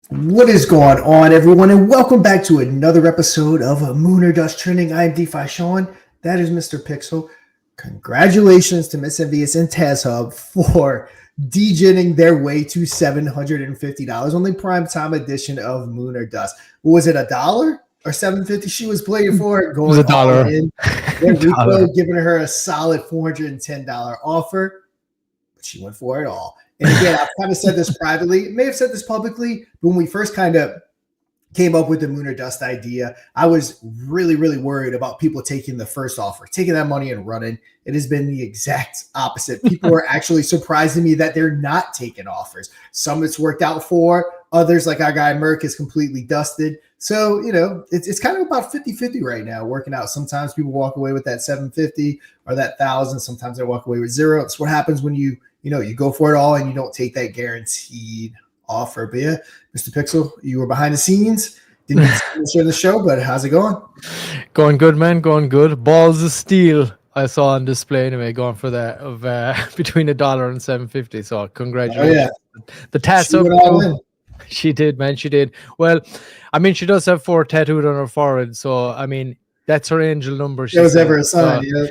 What is going on, everyone, and welcome back to another episode of Moon or Dust Trending. I am DeFi Sean. That is Mr. Pixel. Congratulations to Miss Envious and Taz Hub for degenning their way to $750 on the prime time edition of Moon or Dust. What was it, $1 or $750 she was playing for? It was Going all $1. in. And Rico giving her a solid $410 offer, but she went for it all. And again, I've kind of said this privately, may have said this publicly, but when we first kind of came up with the Moon or Dust idea, I was really, really worried about people taking the first offer, taking that money and running. It has been the exact opposite. People are actually surprising me that they're not taking offers. Some it's worked out for, others, like our guy Merc, is completely dusted. So, it's kind of about 50-50 right now, working out. Sometimes people walk away with that 750 or that 1,000. Sometimes they walk away with zero. It's what happens when you go for it all and you don't take that guaranteed offer. But yeah, Mr. Pixel, you were behind the scenes. Didn't share the show, but how's it going? Going good, man. Going good. Balls of steel. I saw on display anyway, going for that of between $1 and $750. So congratulations. Oh, yeah. The task. She did, man. She did. Well, I mean, she does have 4 tattooed on her forehead. So I mean, that's her angel number. It was ever a sign, yeah.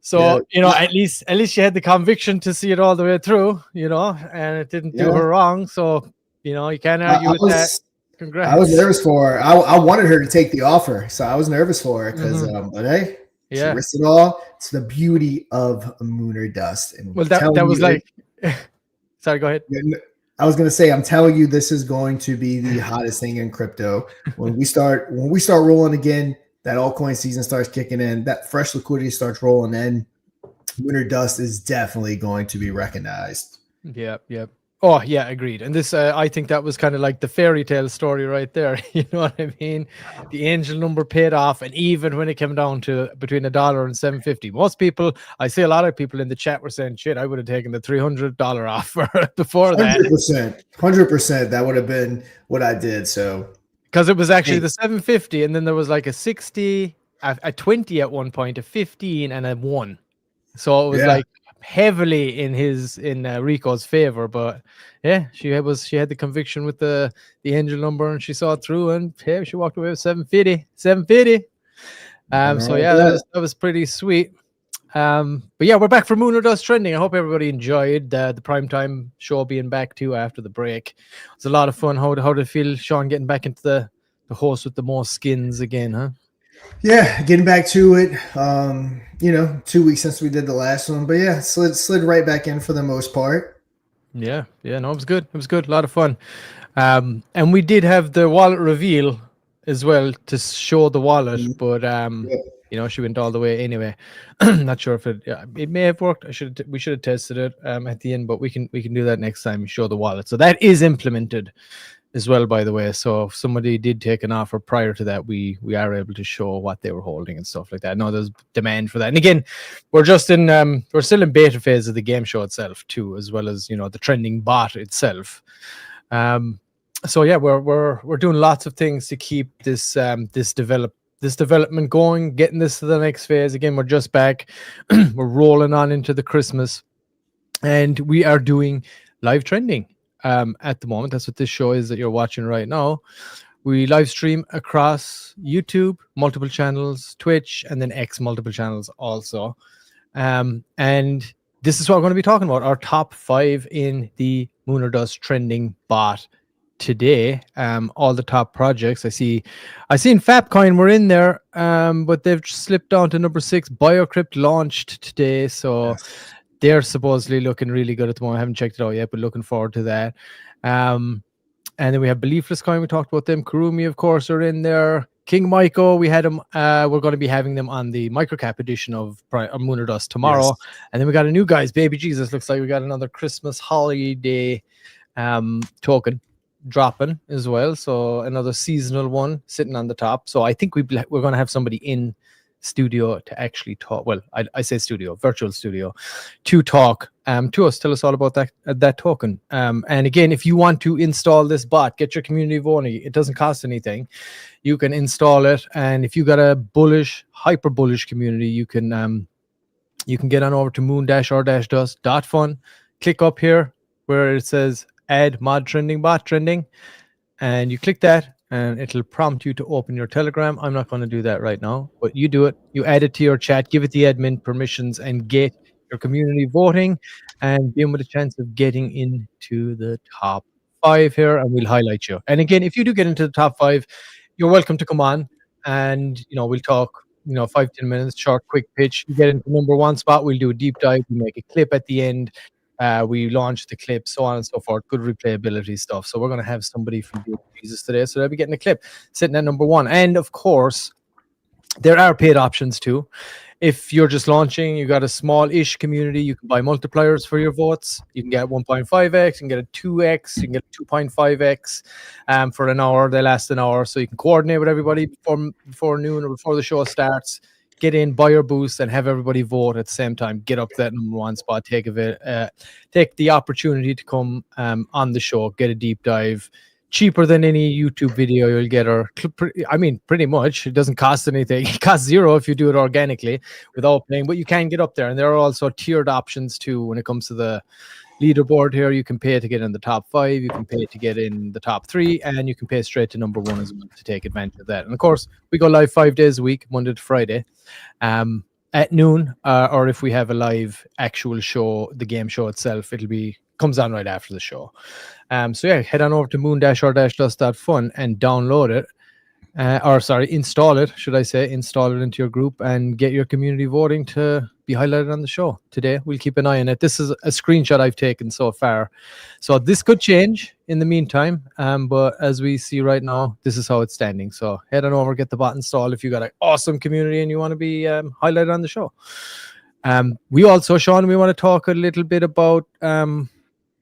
So, at least she had the conviction to see it all the way through, and it didn't do her wrong. So, you can't argue with that. Congrats. I was nervous for her. I wanted her to take the offer. So I was nervous for her because, but hey, she risked it all. It's the beauty of Moon or Dust. And well, that was like, sorry, go ahead. I was going to say, I'm telling you, this is going to be the hottest thing in crypto. When we start rolling again, that altcoin season starts kicking in, that fresh liquidity starts rolling in, Moon or Dust is definitely going to be recognized. Yep. Oh, yeah, agreed. And this, I think that was kind of like the fairy tale story right there. You know what I mean? The angel number paid off. And even when it came down to between $1 and $750, most people, I see a lot of people in the chat were saying, shit, I would have taken the $300 offer before 100%, 100%. That would have been what I did. So, because it was actually the 750, and then there was like a 60, a 20 at one point, a 15, and a 1. So it was like heavily in Rico's favor. But yeah, she had the conviction with the angel number, and she saw it through, and hey, she walked away with 750. So yeah, that was pretty sweet. But yeah, we're back for Moon or Dust Trending. I hope everybody enjoyed the primetime show being back too after the break. It was a lot of fun. How did it feel, Sean, getting back into the host with the most skins again, huh? Yeah, getting back to it. 2 weeks since we did the last one, but yeah, slid right back in for the most part. Yeah, no, it was good. It was good. A lot of fun. And we did have the wallet reveal as well to show the wallet, but she went all the way anyway. Not sure if it may have worked. We should have tested it at the end, but we can do that next time. Show the wallet. So that is implemented as well, by the way. So if somebody did take an offer prior to that, we are able to show what they were holding and stuff like that. No, there's demand for that. And again, we're still in beta phase of the game show itself too, as well as the trending bot itself. So yeah, we're doing lots of things to keep this development going, getting this to the next phase. Again, we're just back. We're rolling on into the Christmas, and we are doing live trending at the moment. That's what this show is that you're watching right now. We live stream across YouTube, multiple channels, Twitch, and then X multiple channels also. And this is what we're going to be talking about, our top 5 in the Moon or Dust trending bot today. All the top projects I seen Fapcoin were in there, but they've slipped down to number 6. Biokript launched today, so they're supposedly looking really good at the moment. I haven't checked it out yet, but looking forward to that. And then we have Beliefless coin. We talked about them. Kurumi, of course, are in there. King Myco, we had them. We're going to be having them on the microcap edition of Moon or Dust tomorrow. Yes. And then we got a new guys. Baby Jesus, looks like we got another Christmas holiday token dropping as well. So another seasonal one sitting on the top. So I think we're going to have somebody in studio to actually talk. Well, I say studio, virtual studio, to talk to us, tell us all about that token. And again, if you want to install this bot, get your community voting. It doesn't cost anything. You can install it, and if you got a hyper bullish community, you can get on over to moon-or-dust.fun. Click up here where it says add mod trending bot trending, and you click that, and it'll prompt you to open your Telegram. I'm not going to do that right now, but you do it. You add it to your chat, give it the admin permissions, and get your community voting, and be with a chance of getting into the top 5 here, and we'll highlight you. And again, if you do get into the top 5, you're welcome to come on, and we'll talk 5-10 minutes, short, quick pitch. You get into number 1 spot, we'll do a deep dive, we make a clip at the end, we launch the clip, so on and so forth. Good replayability stuff. So we're going to have somebody from Jesus today, so they'll be getting a clip sitting at number 1. And of course, there are paid options too. If you're just launching, you got a small-ish community, you can buy multipliers for your votes. You can get 1.5x, you can get a 2x, you can get a 2.5x for an hour. They last an hour, so you can coordinate with everybody before noon or before the show starts. Get in, buy your boost, and have everybody vote at the same time. Get up to that number 1 spot. Take the opportunity to come on the show, get a deep dive. Cheaper than any YouTube video you'll get, or pretty much. It doesn't cost anything. It costs 0 if you do it organically without paying, but you can get up there. And there are also tiered options too when it comes to the leaderboard here. You can pay to get in the top 5, you can pay to get in the top 3, and you can pay straight to number 1 as well to take advantage of that. And of course, we go live 5 days a week, Monday to Friday, at noon, or if we have a live actual show, the game show itself, comes on right after the show. So yeah, head on over to moon-r-dust.fun and download it, install it, should I say, install it into your group and get your community voting to be highlighted on the show today. We'll keep an eye on it. This is a screenshot I've taken so far. So this could change in the meantime, but as we see right now, this is how it's standing. So head on over, get the bot installed if you got an awesome community and you want to be highlighted on the show. We also, Sean, we want to talk a little bit about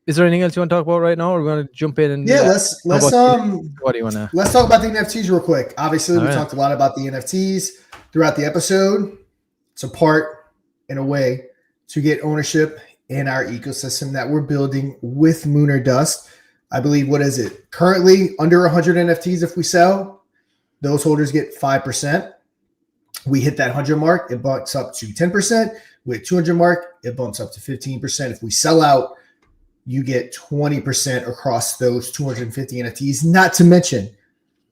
is there anything else you want to talk about right now, or we're going to jump in and let's what do you want to? Let's talk about the NFTs real quick. Obviously, we talked a lot about the NFTs throughout the episode. It's a part, in a way, to get ownership in our ecosystem that we're building with Moon or Dust. I believe, what is it? Currently, under 100 NFTs, if we sell, those holders get 5%. We hit that 100 mark, it bumps up to 10%. With 200 mark, it bumps up to 15%. If we sell out, you get 20% across those 250 NFTs, not to mention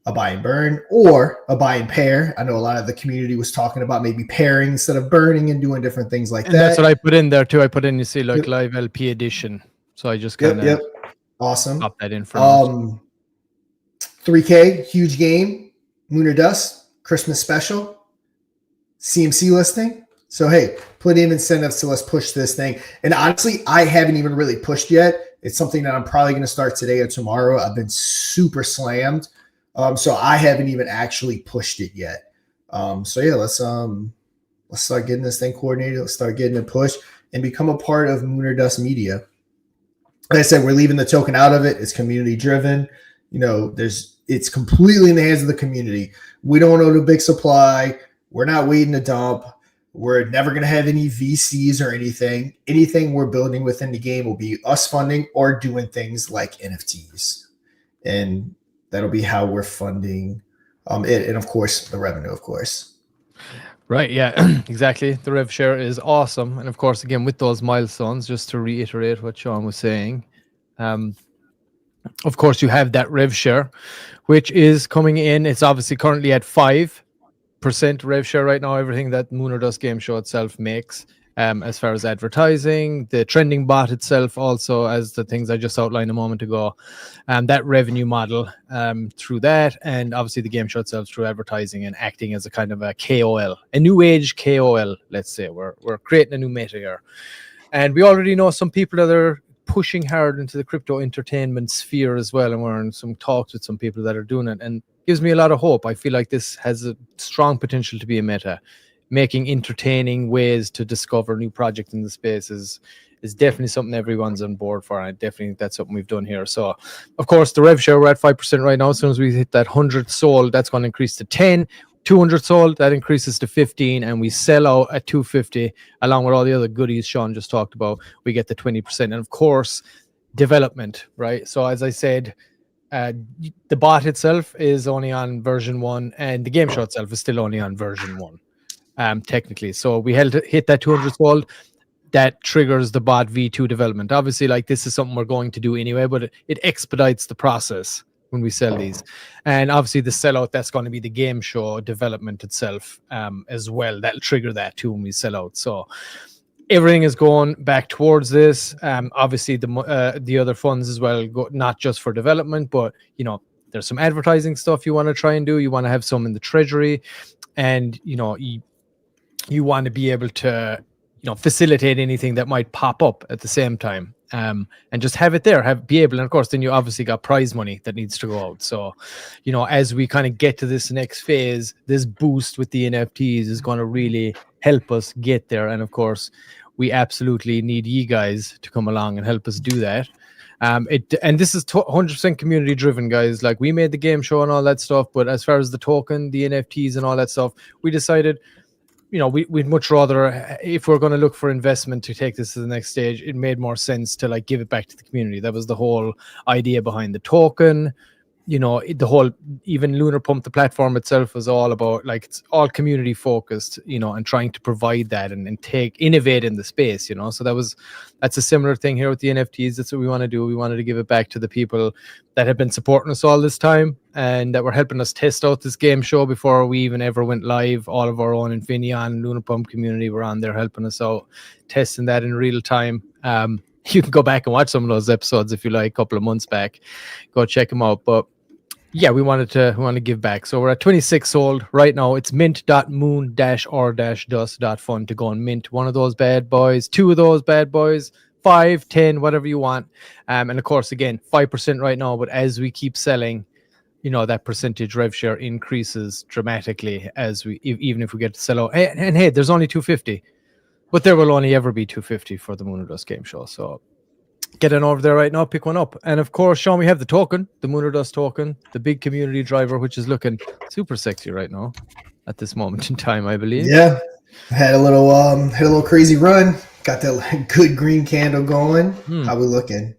a buy and burn or a buy and pair. I know a lot of the community was talking about maybe pairing instead of burning and doing different things like that. That's what I put in there too. I put in, you see, like live LP edition. So I just kind of awesome. Pop that in for 3K, huge game, Moon or Dust, Christmas special, CMC listing. So, hey, put in incentives to let's push this thing. And honestly, I haven't even really pushed yet. It's something that I'm probably going to start today or tomorrow. I've been super slammed. So I haven't even actually pushed it yet. So yeah, let's start getting this thing coordinated. Let's start getting it pushed and become a part of Moon or Dust Media. Like I said, we're leaving the token out of it. It's community driven. It's completely in the hands of the community. We don't own a big supply. We're not waiting to dump. We're never going to have any VCs or anything. Anything we're building within the game will be us funding or doing things like NFTs. And that'll be how we're funding it. And of course, the revenue, of course. Right. Yeah, exactly. The rev share is awesome. And of course, again, with those milestones, just to reiterate what Sean was saying, of course, you have that rev share, which is coming in. It's obviously currently at 5% rev share right now, everything that Moon or Dust game show itself makes, as far as advertising, the trending bot itself, also as the things I just outlined a moment ago, that revenue model through that, and obviously the game show itself through advertising and acting as a kind of a KOL, a new age KOL. Let's say we're creating a new meta here, and we already know some people that are pushing hard into the crypto entertainment sphere as well, and we're in some talks with some people that are doing it, and gives me a lot of hope. I feel like this has a strong potential to be a meta. Making entertaining ways to discover new projects in the space is definitely something everyone's on board for. And I definitely think that's something we've done here. So, of course, the rev share, we're at 5% right now. As soon as we hit that 100 sold, that's going to increase to 10. 200 sold, that increases to 15, and we sell out at 250, along with all the other goodies Sean just talked about. We get the 20%. And, of course, development, right? So, as I said, the bot itself is only on version 1, and the game show itself is still only on version 1. Technically. So we hit that 200 sold, that triggers the bot V2 development. Obviously, like, this is something we're going to do anyway, but it expedites the process when we sell these. And obviously the sellout, that's going to be the game show development itself as well. That'll trigger that too when we sell out. So everything is going back towards this. Obviously the other funds as well, not just for development, but there's some advertising stuff you want to try and do. You want to have some in the treasury, and you want to be able to facilitate anything that might pop up at the same time, and just have it there, and of course then you obviously got prize money that needs to go out. So as we kind of get to this next phase, this boost with the NFTs is going to really help us get there. And of course we absolutely need you guys to come along and help us do that. And this is 100% community driven, guys. Like, we made the game show and all that stuff, but as far as the token, the NFTs and all that stuff, we decided we'd much rather, if we're going to look for investment to take this to the next stage, it made more sense to like give it back to the community. That was the whole idea behind the token. The whole, even Lunar Pump, the platform itself, was all about, like, it's all community focused, and trying to provide that and innovate in the space, so that's a similar thing here with the NFTs. That's what we want to do. We wanted to give it back to the people that have been supporting us all this time and that were helping us test out this game show before we even ever went live. All of our own Infineon Lunar Pump community were on there helping us out, testing that in real time. You can go back and watch some of those episodes if you like, a couple of months back. Go check them out. But yeah, we want to give back. So we're at 26 sold right now. It's mint.moon-or-dust.fund to go and mint one of those bad boys, 2 of those bad boys, 5, 10, whatever you want. And of course, again, 5% right now. But as we keep selling, that percentage rev share increases dramatically even if we get to sell out. And hey, there's only 250, but there will only ever be 250 for the Moon or Dust game show. So get on over there right now, pick one up. And of course, Sean, we have the token, the Moon or Dust token, the big community driver, which is looking super sexy right now at this moment in time, I believe. Yeah, had a little crazy run. Got that good green candle going. How we looking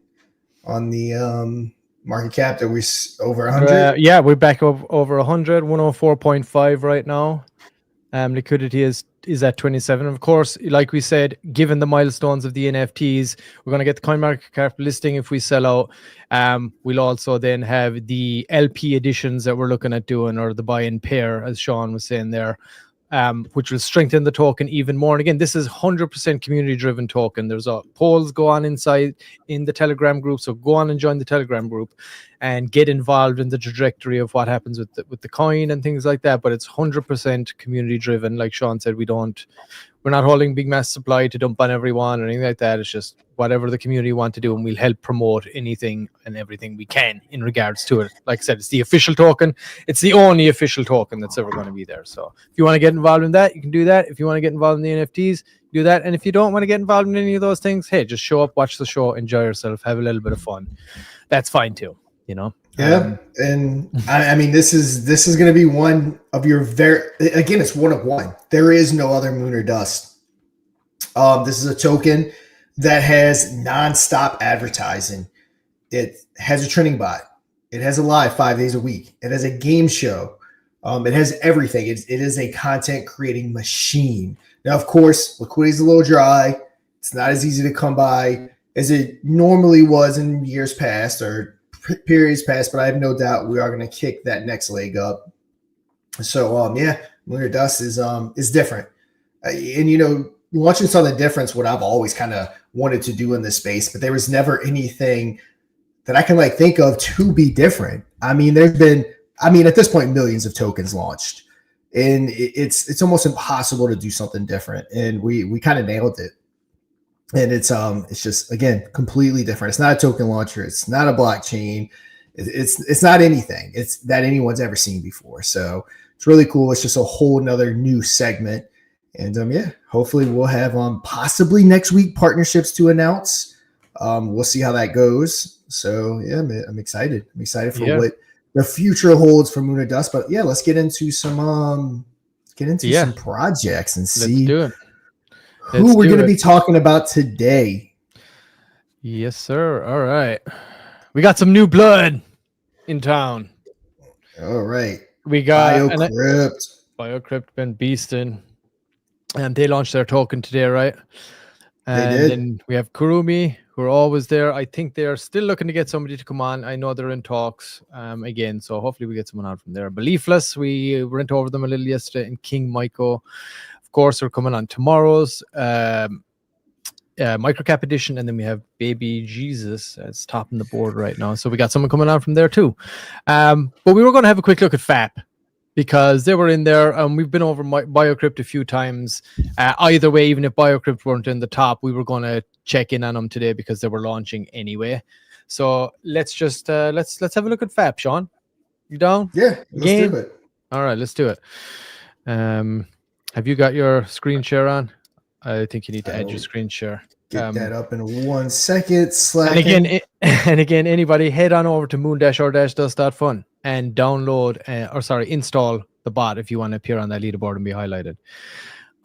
on the market cap? Are we over 100? Yeah, we're back over 100, 104.5 right now. Liquidity is at 27. Of course, like we said, given the milestones of the NFTs, we're going to get the CoinMarketCap listing if we sell out. We'll also then have the LP editions that we're looking at doing, or the buy in pair, as Sean was saying there, which will strengthen the token even more. And again, this is 100% community driven token. There's polls go on inside in the Telegram group, so go on and join the Telegram group and get involved in the trajectory of what happens with the coin and things like that. But it's 100% community driven. Like Sean said, we're not holding big mass supply to dump on everyone or anything like that. It's just whatever the community want to do, and we'll help promote anything and everything we can in regards to it. Like I said, it's the official token. It's the only official token that's ever going to be there. So if you want to get involved in that, you can do that. If you want to get involved in the NFTs, do that. And if you don't want to get involved in any of those things, hey, just show up, watch the show, enjoy yourself, have a little bit of fun. That's fine too, Yeah, and I mean, this is going to be one of your again, it's one of one. There is no other Moon or Dust. This is a token that has nonstop advertising. It has a trending bot. It has a live 5 days a week. It has a game show. It has everything. It is a content creating machine. Now, of course, liquidity is a little dry. It's not as easy to come by as it normally was in years past or periods past, but I have no doubt we are going to kick that next leg up. So, yeah, Moon or Dust is different. And, watching some of the difference, what I've always kind of wanted to do in this space, but there was never anything that I can think of to be different. I mean, there's been, at this point, millions of tokens launched, and it's almost impossible to do something different. And we kind of nailed it. And it's just, again, completely different. It's not a token launcher. It's not a blockchain. It's not anything it's that anyone's ever seen before. So it's really cool. It's just a whole nother new segment. And yeah, hopefully we'll have possibly next week partnerships to announce. We'll see how that goes. So yeah, I'm excited. I'm excited for what the future holds for Moon or Dust. But yeah, let's get into some some projects and see who we're going to be talking about today. Yes, sir. All right, we got some new blood in town. All right, we got Biokript. Biokript been beasting. And they launched their token today, right? And then we have Kurumi, who are always there. I think they are still looking to get somebody to come on. I know they're in talks again, so hopefully we get someone on from there. Beliefless, we went over them a little yesterday, and King Myco, of course, are coming on tomorrow's microcap edition, and then we have Baby Jesus that's topping the board right now. So we got someone coming on from there too. But we were going to have a quick look at Fap, because they were in there. We've been over Biokript a few times. Either way, even if Biokript weren't in the top, we were going to check in on them today because they were launching anyway. So let's just let's have a look at Fap, Sean. You down? Yeah, let's do it. All right, let's do it. Have you got your screen share on? I think you need to add your screen share. Get that up in 1 second. And again, anybody head on over to moon-or-dust.fun and download install the bot if you want to appear on that leaderboard and be highlighted.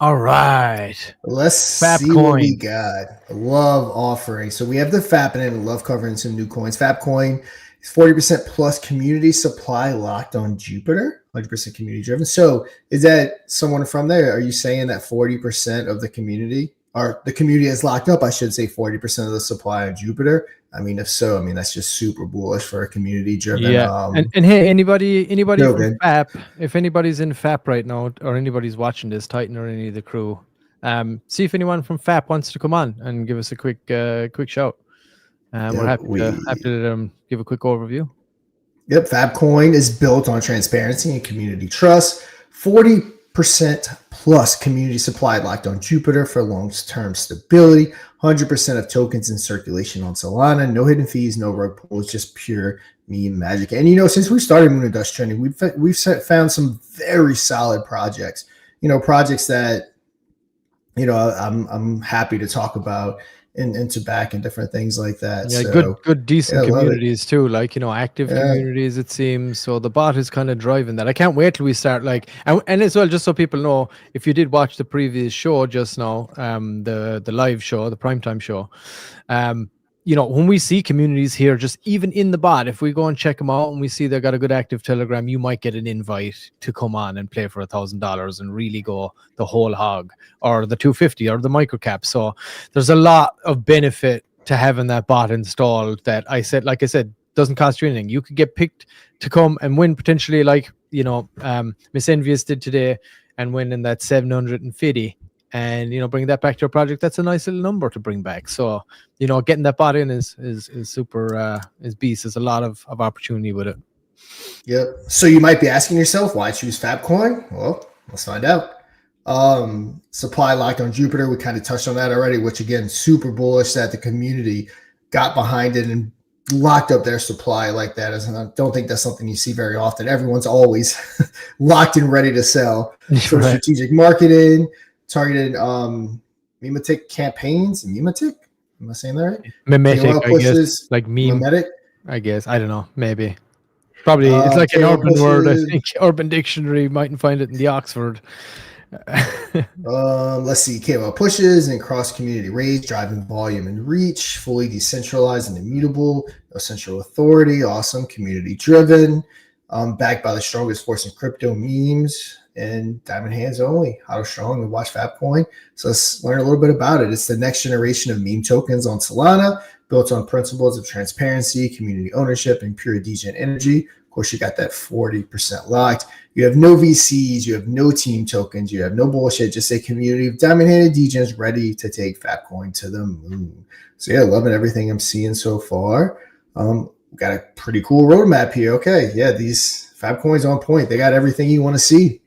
All right. Let's see what we got. Love offering. So we have the Fap in it. Love covering some new coins. Fapcoin is 40% plus community supply locked on Jupiter. 100% community driven. So is that someone from there? Are you saying that 40% of the community, or the community is locked up, I should say 40% of the supply on Jupiter? I mean, if so, I mean, that's just super bullish for a community driven. Yeah. And hey, anybody from Fap, if anybody's in Fap right now, or anybody's watching this, Titan or any of the crew, see if anyone from Fap wants to come on and give us a quick shout. We're happy to give a quick overview. Yep, Fapcoin is built on transparency and community trust. 40% plus community supply locked on Jupiter for long-term stability. 100% of tokens in circulation on Solana. No hidden fees, no rug pulls, just pure meme magic. And since we started Moon and Dust Trending, we've found some very solid projects. Projects that I'm happy to talk about. Into back and different things like that. Yeah, so, good decent communities too, active communities, it seems. So the bot is kind of driving that. I can't wait till we start and as well, just so people know, if you did watch the previous show just now, the live show, the primetime show, when we see communities here, just even in the bot, if we go and check them out and we see they've got a good active Telegram, you might get an invite to come on and play for $1,000 and really go the whole hog, or the 250 or the microcap. So there's a lot of benefit to having that bot installed that like I said, doesn't cost you anything. You could get picked to come and win potentially, Miss Envious did today, and win in that 750. And bring that back to your project. That's a nice little number to bring back. So getting that bot in is super is beast. There's a lot of opportunity with it. Yep. So you might be asking yourself, why choose Fapcoin? Well, let's find out. Supply locked on Jupiter. We kind of touched on that already, which again, super bullish that the community got behind it and locked up their supply like that. And I don't think that's something you see very often. Everyone's always locked and ready to sell. So right. Strategic marketing. Targeted mimetic campaigns. Mimetic? Am I saying that right? Mimetic, I guess. Like meme. Mimetic? I guess. I don't know. Maybe. Probably. It's like an urban word. I think Urban Dictionary mightn't find it in the Oxford. Let's see. KOL pushes and cross-community raids, driving volume and reach, fully decentralized and immutable, no central authority, awesome, community-driven, backed by the strongest force in crypto memes, and diamond hands only. How strong, and watch Fapcoin. So let's learn a little bit about it. It's the next generation of meme tokens on Solana, built on principles of transparency, community ownership, and pure degen energy. Of course, you got that 40% locked. You have no VCs, you have no team tokens, you have no bullshit. Just a community of diamond-handed degens ready to take Fapcoin to the moon. So yeah, loving everything I'm seeing so far. Got a pretty cool roadmap here. Okay, yeah, these Fapcoins on point. They got everything you want to see.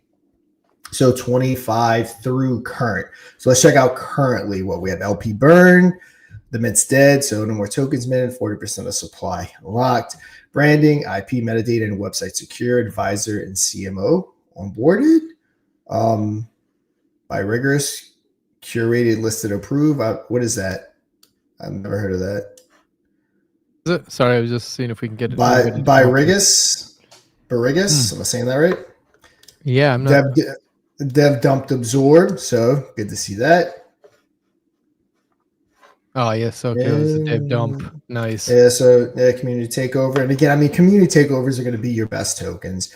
So 25 through current. So let's check out currently what we have. LP burn, the mint's dead, so no more tokens minted, 40% of supply locked. Branding, IP metadata, and website secure. Advisor and CMO onboarded. By rigorous, curated, listed, approved. What is that? I've never heard of that. Is it? Sorry, I was just seeing if we can get it. By rigorous. Am I saying that right? Yeah, I'm not. Dev dumped absorb, so good to see that. Oh yes, okay, it was a dev dump. Nice. Yeah, so community takeover, and again, I mean, community takeovers are going to be your best tokens.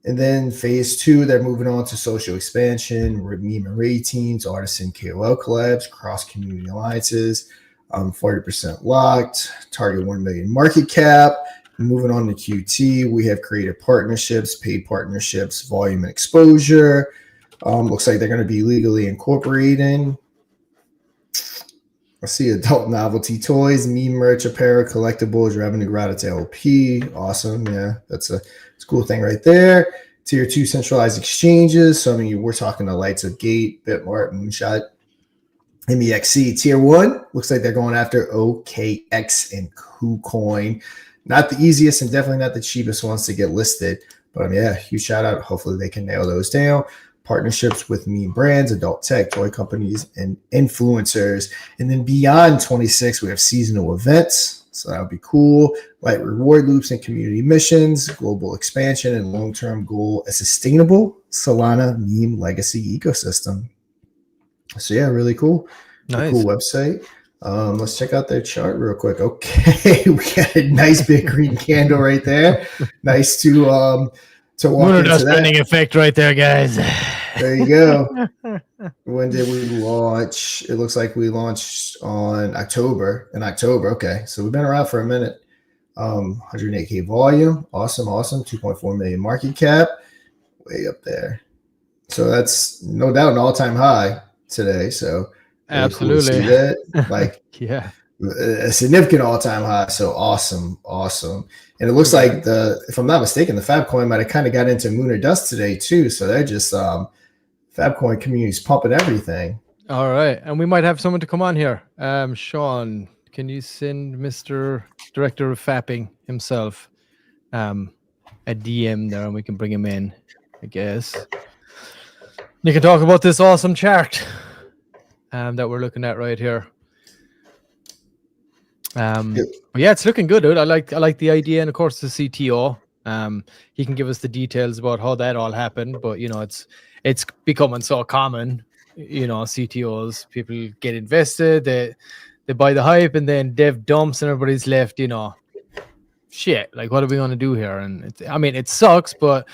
And then phase 2, they're moving on to social expansion, meme array teams, artisan KOL collabs, cross-community alliances, 40% locked, target 1 million market cap. Moving on to QT, we have creative partnerships, paid partnerships, volume and exposure. Looks like they're going to be legally incorporating. I see adult novelty toys, meme merch, apparel, collectibles, revenue routed to LP. Awesome. Yeah, it's a cool thing right there. Tier 2 centralized exchanges. So, I mean, we're talking the lights of Gate, Bitmart, Moonshot, MEXC. Tier 1 looks like they're going after OKX and KuCoin. Not the easiest and definitely not the cheapest ones to get listed. But yeah, huge shout out. Hopefully they can nail those down. Partnerships with meme brands, adult tech, toy companies, and influencers. And then beyond 26, we have seasonal events. So that would be cool. Light reward loops and community missions, global expansion, and long-term goal, a sustainable Solana meme legacy ecosystem. So yeah, really cool. Nice. Cool website. Let's check out their chart real quick. Okay, we got a nice big green candle right there. Nice to walk Lunar into dust that. bending effect right there, guys. There you go. When did we launch? It looks like we launched in October. Okay, so we've been around for a minute. 108K volume. Awesome. 2.4 million market cap. Way up there. So that's no doubt an all-time high today. So really absolutely cool to see that. Like yeah, a significant all-time high. So awesome. And it looks like if I'm not mistaken, the Fapcoin might have kind of got into moon or dust today too. So they're just Fapcoin community's pumping everything. All right, and we might have someone to come on here. Sean, can you send Mr. Director of Fapping himself a DM there, and we can bring him in, I guess. You can talk about this awesome chart that we're looking at right here. But yeah, it's looking good, dude. I like the idea, and of course the CTO. He can give us the details about how that all happened, but you know, it's becoming so common. You know, CTOs, people get invested, they buy the hype, and then dev dumps, and everybody's left. You know, shit. Like, what are we gonna do here? And I mean, it sucks, but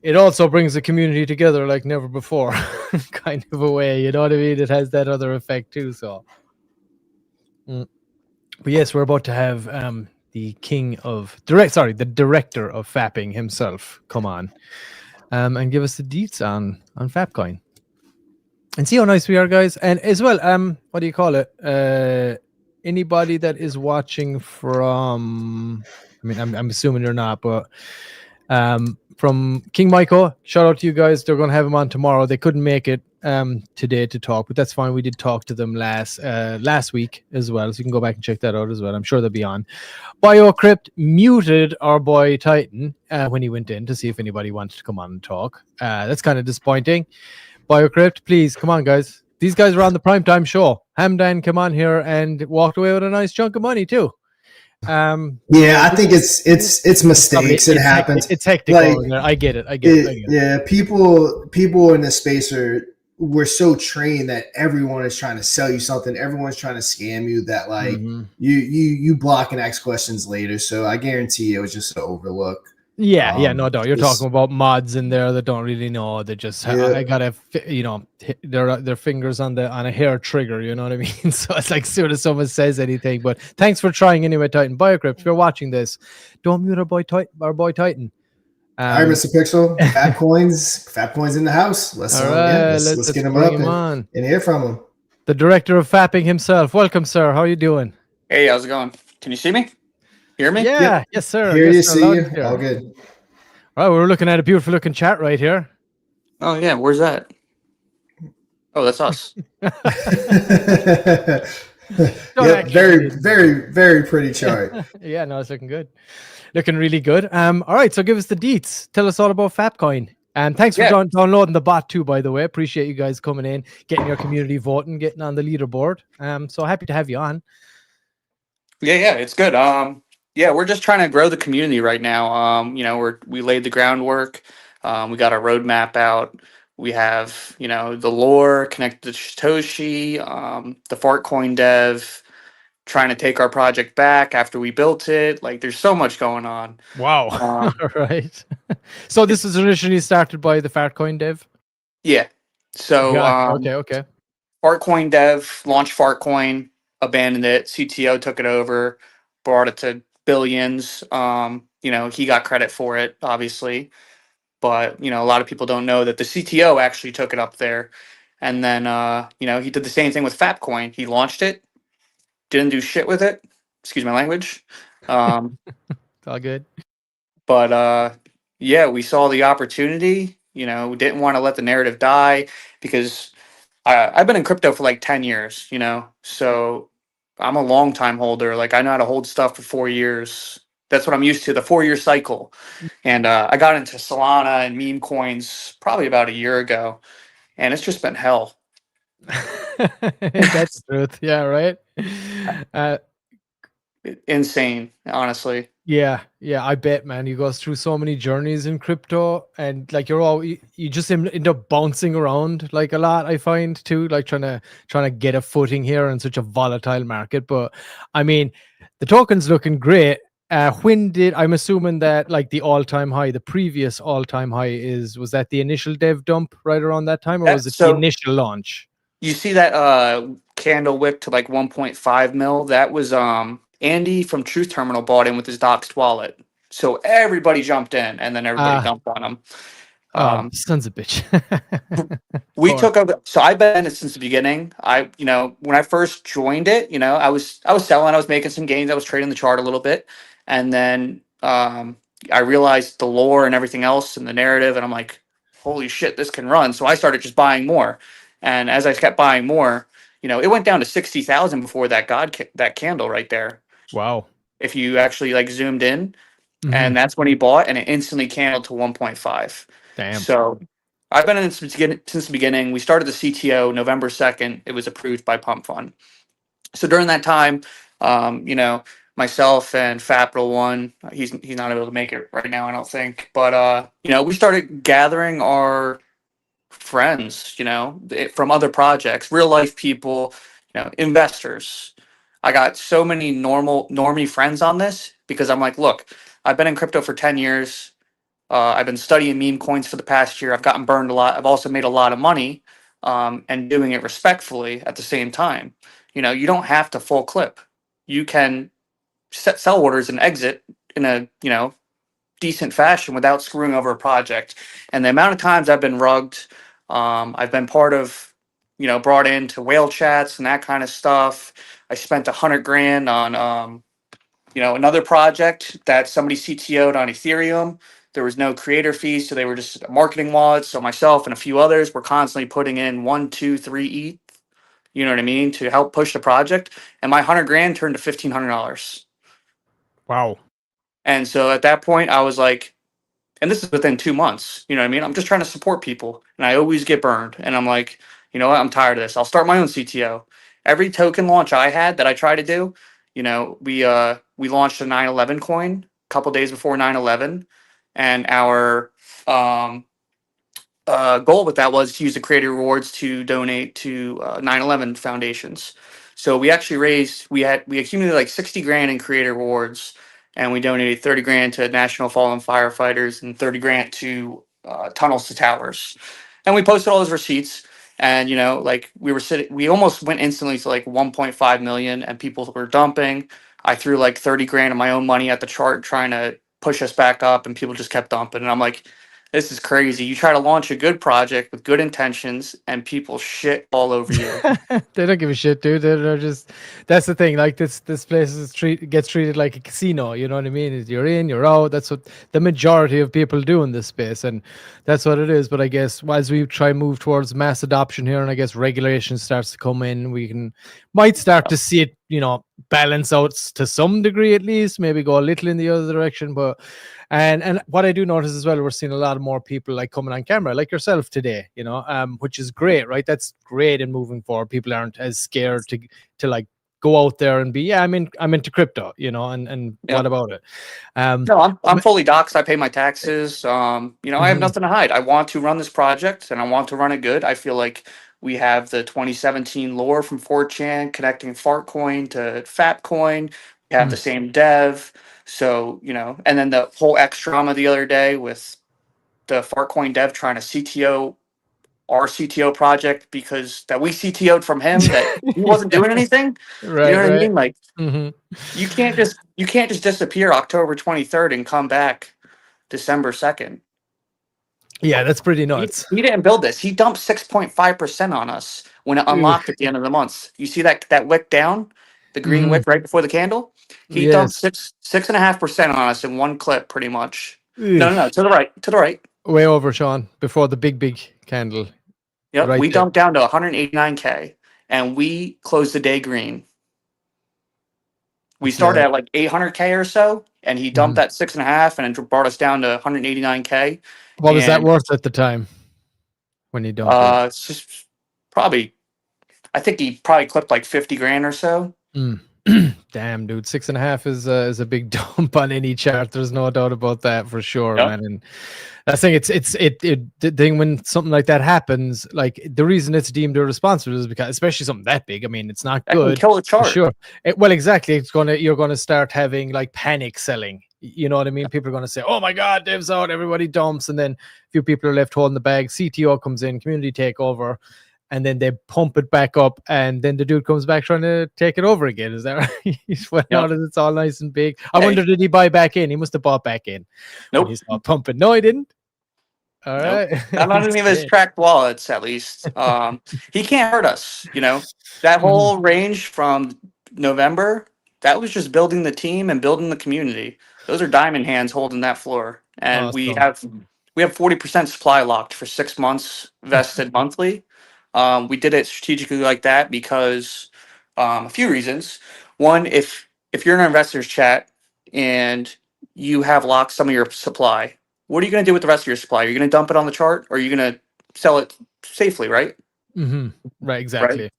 it also brings the community together like never before, kind of a way. You know what I mean? It has that other effect too. So. But yes, we're about to have the the director of Fapping himself come on and give us the deets on Fapcoin. And see how nice we are, guys. And as well, what do you call it? Anybody that is watching from, I mean, I'm assuming you're not, but from King Myco, shout out to you guys. They're going to have him on tomorrow. They couldn't make it today to talk, but that's fine. We did talk to them last week as well, so you can go back and check that out as well. I'm sure they'll be on. Biokript muted our boy Titan when he went in to see if anybody wanted to come on and talk. That's kind of disappointing. Biokript, please come on, guys. These guys are on the primetime show. Hamdan came on here and walked away with a nice chunk of money too. Yeah, I think it's mistakes. It happens. It's hectic. Like, I get it. Yeah, people in this space we're so trained that everyone is trying to sell you something. Everyone's trying to scam you. That like you block and ask questions later. So I guarantee it was just an overlook. Yeah, no doubt. You're talking about mods in there that don't really know. They just I gotta, you know, their fingers on a hair trigger. You know what I mean? So it's like, as soon as someone says anything. But thanks for trying anyway, Titan. Biokript, if you're watching this, don't mute our boy Titan. All right, Mr. Pixel. Fapcoins in the house. Let's get him up and hear from him. The director of Fapping himself. Welcome, sir. How are you doing? Hey, how's it going? Can you see me? Hear me? Yeah, yep. Yes, sir. Hear you, see you. All good. All right, we're looking at a beautiful looking chat right here. Oh yeah, where's that? Oh, that's us. Yeah, very pretty chart. Yeah, no, it's looking good. Looking really good. All right, so give us the deets. Tell us all about Fapcoin. And thanks for downloading the bot too, by the way. Appreciate you guys coming in, getting your community voting, getting on the leaderboard. So happy to have you on. Yeah, it's good. Yeah, we're just trying to grow the community right now. You know, we laid the groundwork. We got our roadmap out. We have, you know, the lore connected to Satoshi, the Fapcoin dev, trying to take our project back after we built it. Like, there's so much going on. Wow. All right. So this was initially started by the Fapcoin dev? Yeah. So Okay. Fartcoin dev launched Fartcoin, abandoned it. CTO took it over, brought it to billions. He got credit for it, obviously. But, a lot of people don't know that the CTO actually took it up there. And then, he did the same thing with Fapcoin. He launched it, didn't do shit with it. Excuse my language. It's all good. But yeah, we saw the opportunity. We didn't want to let the narrative die because I've been in crypto for like 10 years, so I'm a long time holder. Like, I know how to hold stuff for 4 years. That's what I'm used to, the 4-year cycle. And I got into Solana and meme coins probably about a year ago, and it's just been hell. That's the truth. Yeah, right. Insane, honestly. Yeah, I bet, man. You go through so many journeys in crypto, and like you just end up bouncing around like a lot. I find too, like trying to get a footing here in such a volatile market. But I mean, the token's looking great. I'm assuming that like the previous all-time high was that the initial dev dump right around that time, or was it the initial launch? You see that candle wick to like 1.5 mil? That was Andy from Truth Terminal bought in with his doxed wallet. So everybody jumped in, and then everybody dumped on him. Sons of bitch. We took over. So I've been in it since the beginning. When I first joined it, I was selling, I was making some gains, I was trading the chart a little bit, and then I realized the lore and everything else and the narrative, and I'm like, holy shit, this can run. So I started just buying more, and as I kept buying more, it went down to 60,000 before that candle right there. Wow. If you actually like zoomed in, and that's when he bought, and it instantly candled to 1.5. Damn. So I've been in it since the beginning. We started the CTO November 2nd. It was approved by Pump Fund. So during that time, myself and Fapital One, he's not able to make it right now, I don't think. But we started gathering our friends, from other projects, real life people, investors. I got so many normie friends on this because I'm like, look, I've been in crypto for 10 years. I've been studying meme coins for the past year. I've gotten burned a lot. I've also made a lot of money, and doing it respectfully at the same time. You don't have to full clip. You can set sell orders and exit in a decent fashion without screwing over a project. And the amount of times I've been rugged, I've been part of, brought into whale chats and that kind of stuff. I spent $100,000 on another project that somebody CTO'd on Ethereum. There was no creator fees, so they were just marketing wallets. So myself and a few others were constantly putting in 1, 2, 3 ETH, you know what I mean, to help push the project. And my $100,000 turned to $1,500. Wow. And so at that point, I was like, and this is within 2 months, you know what I mean? I'm just trying to support people, and I always get burned. And I'm like, you know what? I'm tired of this. I'll start my own CTO. Every token launch I had that I try to do, we launched a 9/11 coin a couple days before 9/11, and our goal with that was to use the creator rewards to donate to 9/11 foundations. So we actually we accumulated like 60 grand in creator rewards, and we donated 30 grand to National Fallen Firefighters and 30 grand to Tunnels to Towers. And we posted all those receipts. And we almost went instantly to like 1.5 million, and people were dumping. I threw like 30 grand of my own money at the chart trying to push us back up, and people just kept dumping. And I'm like, this is crazy. You try to launch a good project with good intentions, and people shit all over you. They don't give a shit, dude. They're just, that's the thing. Like this place gets treated like a casino. You know what I mean? You're in, you're out. That's what the majority of people do in this space, and that's what it is. But I guess as we try move towards mass adoption here, and I guess regulation starts to come in, might start to see it, balance out to some degree at least. Maybe go a little in the other direction, but. And what I do notice as well, we're seeing a lot of more people like coming on camera, like yourself today, which is great, right? That's great in moving forward. People aren't as scared to like go out there and be, I'm into crypto, and what about it? No, I'm fully doxxed. I pay my taxes. I have nothing to hide. I want to run this project, and I want to run it good. I feel like We have the 2017 lore from 4chan connecting Fartcoin to Fapcoin. We have the same dev. So, and then the whole X drama the other day with the Fartcoin dev trying to CTO our CTO project because that we CTO'd from him that he wasn't doing anything. You know what I mean? Like you can't just disappear October 23rd and come back December 2nd. Yeah, that's pretty nuts. He didn't build this. He dumped 6.5% on us when it unlocked at the end of the month. You see that wick down, the green wick right before the candle? He dumped 6.5% on us in one clip, pretty much. No, to the right. Way over, Sean, before the big candle. Yep, we dumped down to 189K, and we closed the day green. We started at like 800K or so, and he dumped that 6.5, and it brought us down to 189K. What was that worth at the time when he dumped it? It's just probably, I think he probably clipped like 50 grand or so. Damn, dude, 6.5 is a big dump on any chart. There's no doubt about that for sure, man. And I think the thing when something like that happens, like the reason it's deemed irresponsible is because, especially something that big, I mean, it's not good. Can kill the chart. Sure. Well, exactly. You're gonna start having like panic selling. You know what I mean? People are gonna say, "Oh my God, Dev's out, everybody dumps," and then a few people are left holding the bag. CTO comes in, community takeover. And then they pump it back up, and then the dude comes back trying to take it over again. Is that right? He's went out and it's all nice and big. I wonder, did he buy back in? He must have bought back in. Nope. He's not pumping. No, he didn't. All right. Not on any of his tracked wallets, at least. He can't hurt us. That whole range from November, that was just building the team and building the community. Those are diamond hands holding that floor, and we have 40% supply locked for 6 months, vested monthly. We did it strategically like that because a few reasons. One, if you're in an investors chat and you have locked some of your supply, what are you going to do with the rest of your supply? Are you going to dump it on the chart, or are you going to sell it safely, right? Right, exactly. Right?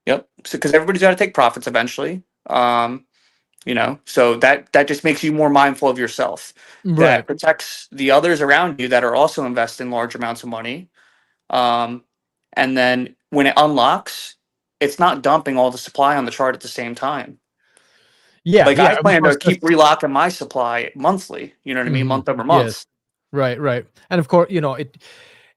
Yep. So because everybody's got to take profits eventually. So that just makes you more mindful of yourself. That protects the others around you that are also investing large amounts of money. And then when it unlocks, it's not dumping all the supply on the chart at the same time. Yeah. I plan to keep relocking my supply monthly, you know what I mean? Month over month. Yes. Right. And of course,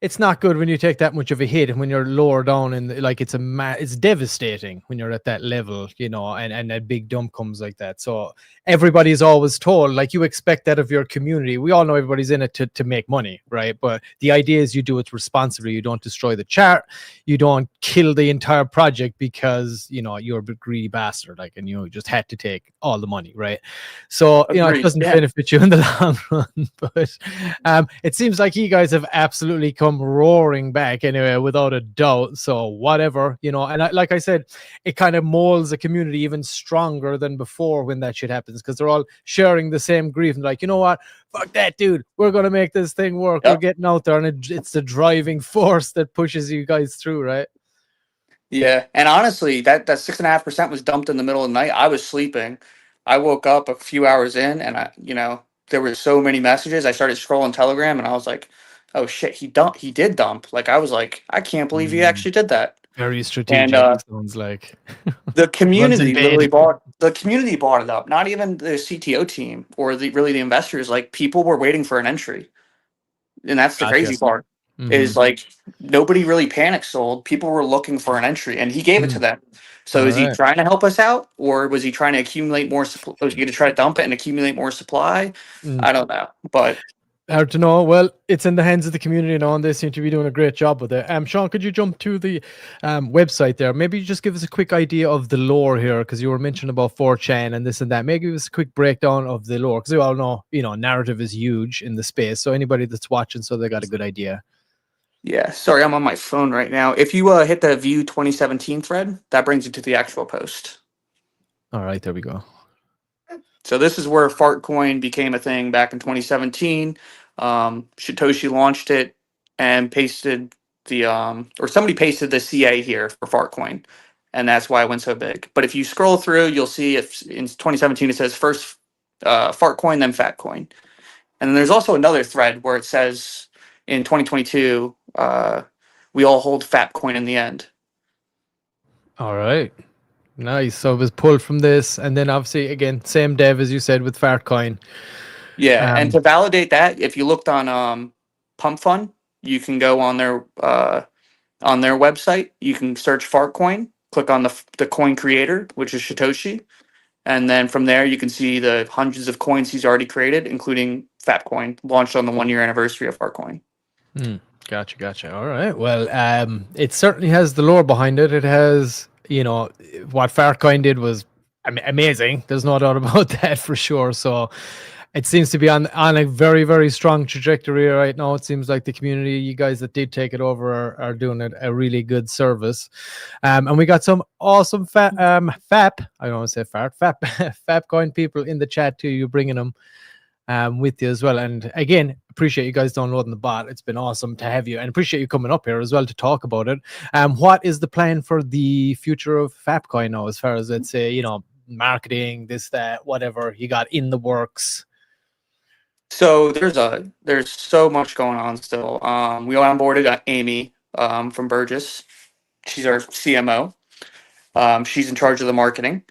it's not good when you take that much of a hit and when you're lower down and like it's devastating when you're at that level, and that big dump comes like that. So everybody's always told, like, you expect that of your community. We all know everybody's in it to make money, right? But the idea is you do it responsibly. You don't destroy the chart. You don't kill the entire project because, you're a greedy bastard, like, and you just had to take all the money, right? So, it doesn't benefit you in the long run. But it seems like you guys have absolutely come roaring back anyway, without a doubt. So whatever, and like I said, it kind of molds a community even stronger than before when that shit happens, because they're all sharing the same grief and like, you know what, fuck that, dude, we're gonna make this thing work. We're getting out there, and it's the driving force that pushes you guys through, right? Yeah, and honestly, that 6.5% was dumped in the middle of the night. I was sleeping. I woke up a few hours in, and there were so many messages. I started scrolling Telegram, and I was like, oh shit, he did dump. Like, I was like, I can't believe he actually did that. Very strategic. And sounds like the community bought it up. Not even the CTO team or the investors. Like, people were waiting for an entry, and that's the crazy part. Is like nobody really panic sold. People were looking for an entry, and he gave it to them. So is he trying to help us out, or was he trying to accumulate more supply? Was he going to try to dump it and accumulate more supply? I don't know, but hard to know. Well, it's in the hands of the community now, and they seem to be doing a great job with it. Sean, could you jump to the website there? Maybe just give us a quick idea of the lore here, because you were mentioning about 4chan and this and that. Maybe give us a quick breakdown of the lore, because we all know, narrative is huge in the space. So anybody that's watching, so they got a good idea. Yeah, sorry, I'm on my phone right now. If you hit the view 2017 thread, that brings you to the actual post. All right, there we go. So this is where Fartcoin became a thing back in 2017. Satoshi launched it and pasted somebody pasted the CA here for Fartcoin, and that's why it went so big. But if you scroll through, you'll see if in 2017 it says first Fartcoin, then Fatcoin, and then there's also another thread where it says in 2022 we all hold Fapcoin in the end. All right. Nice. So it was pulled from this, and then obviously again, same dev as you said with Fartcoin. Yeah, and to validate that, if you looked on Pump Fund, you can go on their website. You can search Fartcoin, click on the coin creator, which is Satoshi, and then from there you can see the hundreds of coins he's already created, including Fapcoin, launched on the 1-year anniversary of Fartcoin. Gotcha. All right. Well, it certainly has the lore behind it. It has, what Fartcoin did was amazing. There's no doubt about that for sure. So it seems to be on a very, very strong trajectory right now. It seems like the community, you guys that did take it over, are doing a really good service. And we got some awesome Fapcoin people in the chat too. You're bringing them with you as well. And again, appreciate you guys downloading the bot. It's been awesome to have you, and appreciate you coming up here as well to talk about it. What is the plan for the future of Fapcoin now, as far as, let's say, marketing, this, that, whatever you got in the works? So there's so much going on still. We onboarded Amy from Burgess. She's our CMO. She's in charge of the marketing.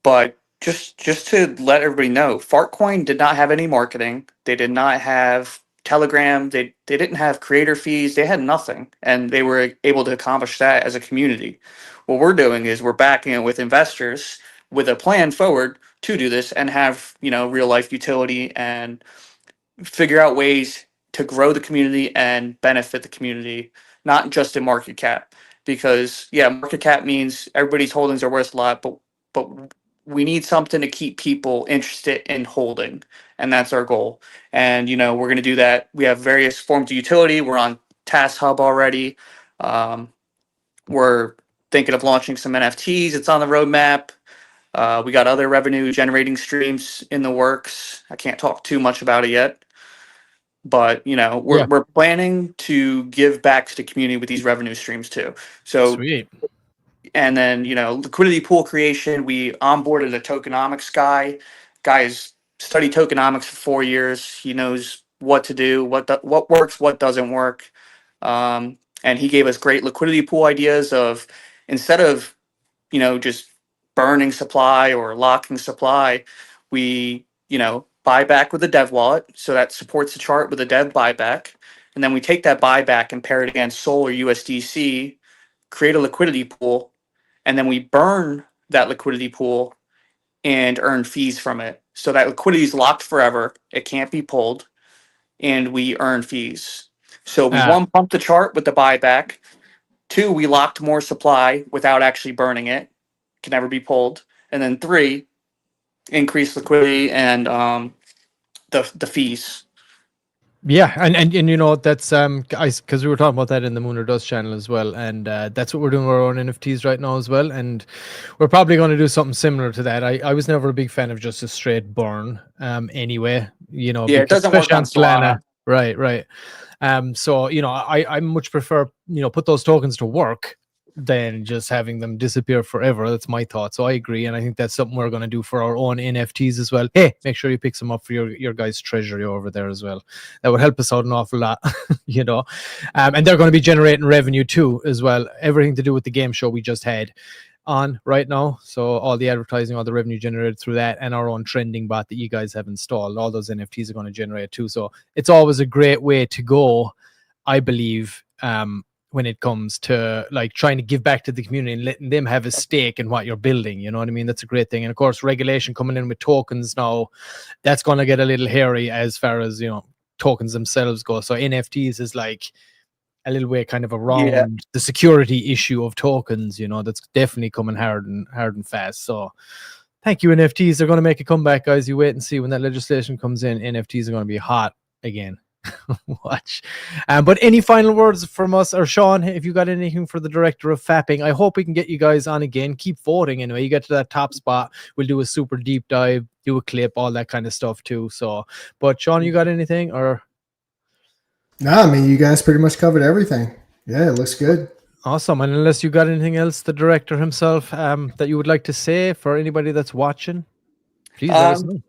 But just to let everybody know, Fartcoin did not have any marketing. They did not have Telegram. They didn't have creator fees. They had nothing, and they were able to accomplish that as a community. What we're doing is we're backing it with investors with a plan forward to do this and have real life utility and figure out ways to grow the community and benefit the community, not just in market cap. Because market cap means everybody's holdings are worth a lot, but we need something to keep people interested in holding, and that's our goal. And we're going to do that. We have various forms of utility. We're on Task Hub already. We're thinking of launching some NFTs. It's on the roadmap. We got other revenue generating streams in the works. I can't talk too much about it yet, but we're planning to give back to the community with these revenue streams too. So sweet. And then, liquidity pool creation, we onboarded a tokenomics guy. Guy's studied tokenomics for 4 years. He knows what to do, what works, what doesn't work. And he gave us great liquidity pool ideas of, instead of, just burning supply or locking supply, we, buy back with a dev wallet. So that supports the chart with a dev buyback. And then we take that buyback and pair it against SOL or USDC, create a liquidity pool, and then we burn that liquidity pool and earn fees from it. So that liquidity is locked forever. It can't be pulled, and we earn fees. So we, one, pumped the chart with the buyback. 2, we locked more supply without actually burning it. Can never be pulled. And then 3, increase liquidity and the fees. Yeah, and that's guys, because we were talking about that in the Moon or Dust channel as well, and that's what we're doing with our own NFTs right now as well, and we're probably going to do something similar to that. I was never a big fan of just a straight burn, anyway. It doesn't work on Solana. Right. So I much prefer put those tokens to work than just having them disappear forever. That's my thought. So I agree, and I think that's something we're going to do for our own NFTs as well. Hey, make sure you pick some up for your guys' treasury over there as well. That would help us out an awful lot, and they're going to be generating revenue too as well. Everything to do with the game show we just had on right now. So all the advertising, all the revenue generated through that, and our own trending bot that you guys have installed, all those NFTs are going to generate too. So it's always a great way to go, I believe, when it comes to like trying to give back to the community and letting them have a stake in what you're building. You know what I mean? That's a great thing. And of course, regulation coming in with tokens now, that's going to get a little hairy as far as, tokens themselves go. So NFTs is like a little way kind of around the security issue of tokens, that's definitely coming hard and fast. So thank you, NFTs. They're going to make a comeback, guys. You wait and see when that legislation comes in. NFTs are going to be hot again. Watch. But any final words from us, or Sean, if you got anything for the director of fapping? I hope we can get you guys on again. Keep voting anyway. You get to that top spot, we'll do a super deep dive, do a clip, all that kind of stuff too. So, but Sean, you got anything? Or no, I mean, you guys pretty much covered everything. Yeah, it looks good. Awesome. And unless you got anything else, the director himself, that you would like to say for anybody that's watching, please let us know.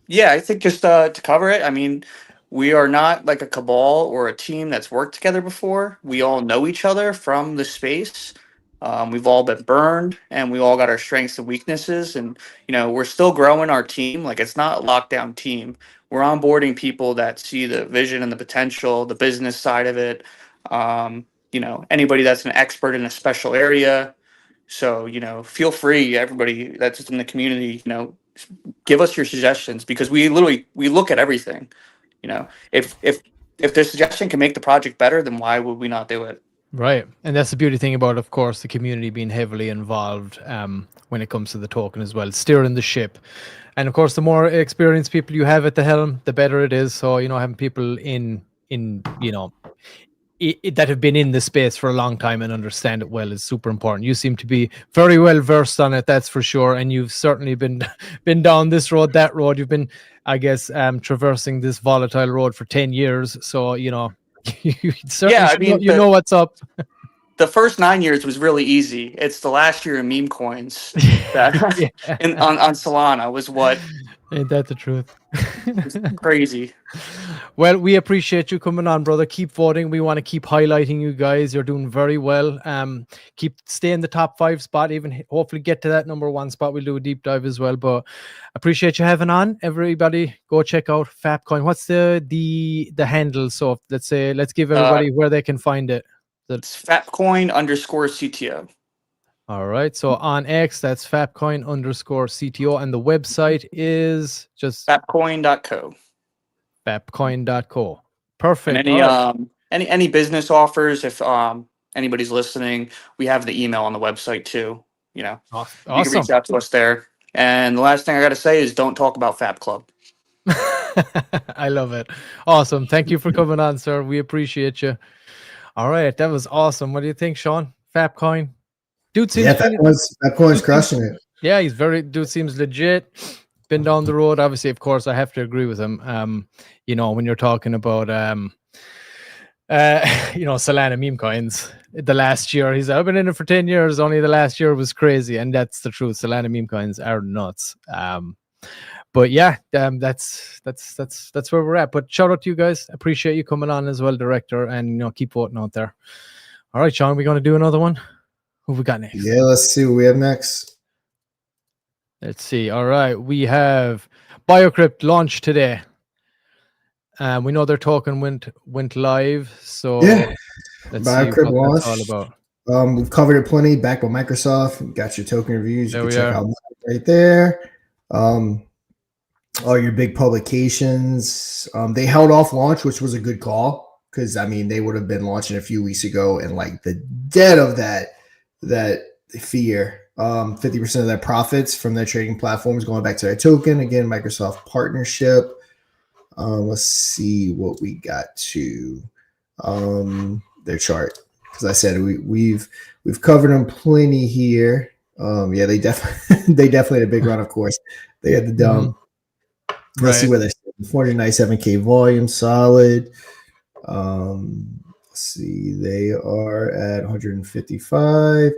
Yeah, I think just to cover it, I mean, we are not like a cabal or a team that's worked together before. We all know each other from the space. We've all been burned, and we all got our strengths and weaknesses. And we're still growing our team. Like, it's not a lockdown team. We're onboarding people that see the vision and the potential, the business side of it. Anybody that's an expert in a special area. So, feel free, everybody that's in the community, give us your suggestions, because we look at everything. If the suggestion can make the project better, then why would we not do it? Right. And that's the beauty thing about, of course, the community being heavily involved when it comes to the token as well, steering the ship. And of course, the more experienced people you have at the helm, the better it is. So, having people in that have been in the space for a long time and understand it well is super important. You seem to be very well versed on it, that's for sure. And you've certainly been down this road, that road. You've been, I guess, traversing this volatile road for 10 years. So, you certainly know what's up. The first 9 years was really easy. It's the last year in meme coins that on Solana was what. Ain't that the truth? It's crazy. Well, we appreciate you coming on, brother. Keep voting. We want to keep highlighting you guys. You're doing very well. Stay in the top 5 spot, even hopefully get to that number 1 spot. We'll do a deep dive as well. But appreciate you having on. Everybody, go check out Fapcoin. What's the handle? So let's give everybody where they can find it. It's Fapcoin_CTO. All right. So on X, that's Fapcoin_CTO, and the website is just Fapcoin.co. Fapcoin.co. Perfect. And any business offers, if anybody's listening, we have the email on the website too. Awesome. You can reach out to us there. And the last thing I got to say is, don't talk about Fap Club. I love it. Awesome. Thank you for coming on, sir. We appreciate you. All right, that was awesome. What do you think, Sean? Fapcoin, dude seems Fapcoin's crushing it. Yeah, dude seems legit. Been down the road. Obviously, of course, I have to agree with him. When you're talking about Solana meme coins, the last year he's I've been in it for 10 years. Only the last year was crazy, and that's the truth. Solana meme coins are nuts. But yeah, that's where we're at. But shout out to you guys. Appreciate you coming on as well, director, and keep voting out there. All right, Sean, we going to do another one? Who we got next? Yeah, let's see what we have next. Let's see. All right, we have Biokript launched today. We know their token went live, so yeah, let's Biokript see what that's all about. We've covered it plenty. Back with Microsoft, we got your token reviews. You can check out right there. All your big publications. They held off launch, which was a good call, because they would have been launching a few weeks ago, and like the dead of that fear. 50% of their profits from their trading platforms going back to their token. Again, Microsoft partnership. Let's see what we got to their chart, because I said we've covered them plenty here. Yeah, they definitely had a big run. Of course, they had the dump. Let's see where they're 497K volume, solid. Let's see, they are at 155.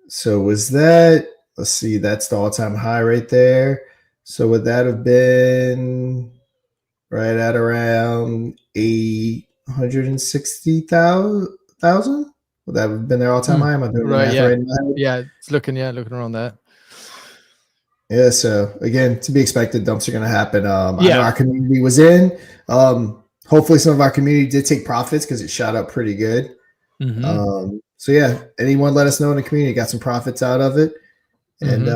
So was that? Let's see, that's the all-time high right there. So would that have been right at around 860,000? Would that have been their all-time high? Am I doing right? Yeah, it's looking around that. Yeah, so again, to be expected, dumps are going to happen. I know our community was in. Hopefully, some of our community did take profits because it shot up pretty good. So yeah, anyone let us know in the community got some profits out of it, and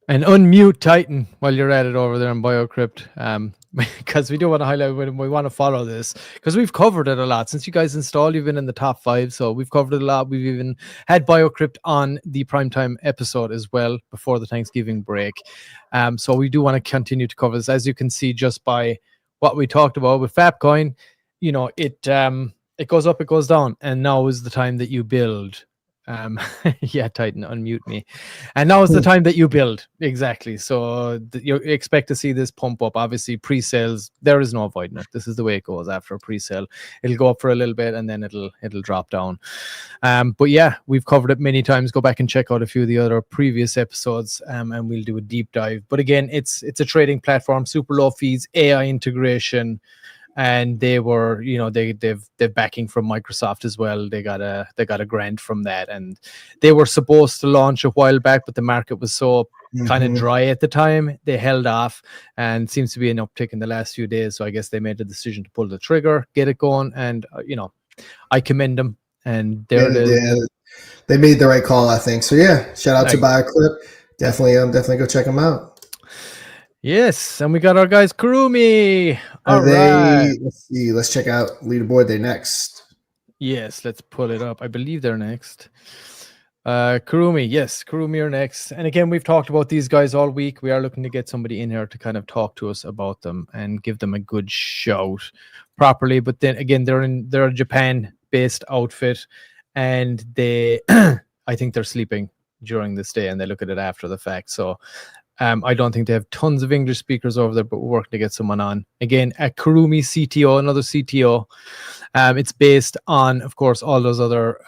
and unmute Titan while you're at it over there in Biokript. Because we do want to highlight when we want to follow this, because we've covered it a lot since you guys installed. You've been in the top 5, so we've covered it a lot. We've even had Biokript on the primetime episode as well before the Thanksgiving break. So we do want to continue to cover this, as you can see just by what we talked about with Fapcoin. It goes up, it goes down, and now is the time that you build Yeah, Titan, unmute me. And now is the time that you build. Exactly. So you expect to see this pump up. Obviously, pre-sales, there is no avoiding it. This is the way it goes after a pre-sale. It'll go up for a little bit and then it'll drop down. But yeah, we've covered it many times. Go back and check out a few of the other previous episodes, and we'll do a deep dive. But again, it's a trading platform, super low fees, AI integration. And they were, they've backing from Microsoft as well. They got a grant from that, and they were supposed to launch a while back, but the market was so kind of dry at the time. They held off, and seems to be an uptick in the last few days. So I guess they made the decision to pull the trigger, get it going, and I commend them. And there it is. Yeah, they made the right call, I think. So yeah, shout out to Biokript. Definitely go check them out. Yes, and we got our guys Kurumi. Right. Let's see. Let's check out Leaderboard. They're next. Yes, let's pull it up. I believe they're next. Kurumi, yes, Kurumi are next. And again, we've talked about these guys all week. We are looking to get somebody in here to kind of talk to us about them and give them a good shout properly. But then again, they're a Japan-based outfit, and they, I think they're sleeping during this day, and they look at it after the fact. So. I don't think they have tons of English speakers over there, but we're working to get someone on. Again, a Kurumi CTO, another CTO. It's based on, of course, all those other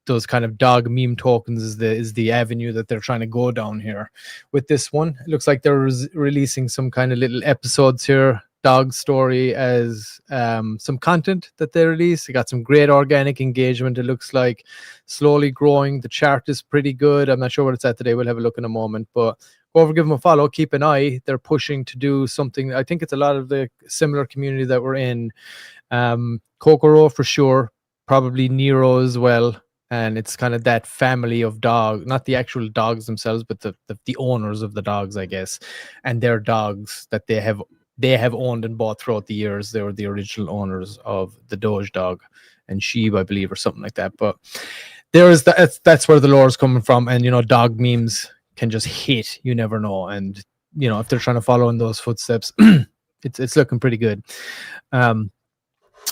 those kind of dog meme tokens is the avenue that they're trying to go down here. With this one, it looks like they're releasing some kind of little episodes here, dog story as some content that they release. They got some great organic engagement. It looks like slowly growing. The chart is pretty good. I'm not sure what it's at today. We'll have a look in a moment, but go over, give them a follow, keep an eye. They're pushing to do something. I think it's a lot of the similar community that we're in. Kokoro for sure, probably Nero as well. And it's kind of that family of dog, not the actual dogs themselves, but the owners of the dogs, I guess, and their dogs that they have owned and bought throughout the years. They were the original owners of the Doge dog and Sheep, I believe, or something like that. But there is that's where the lore is coming from. And dog memes can just hit, you never know. And if they're trying to follow in those footsteps, it's looking pretty good.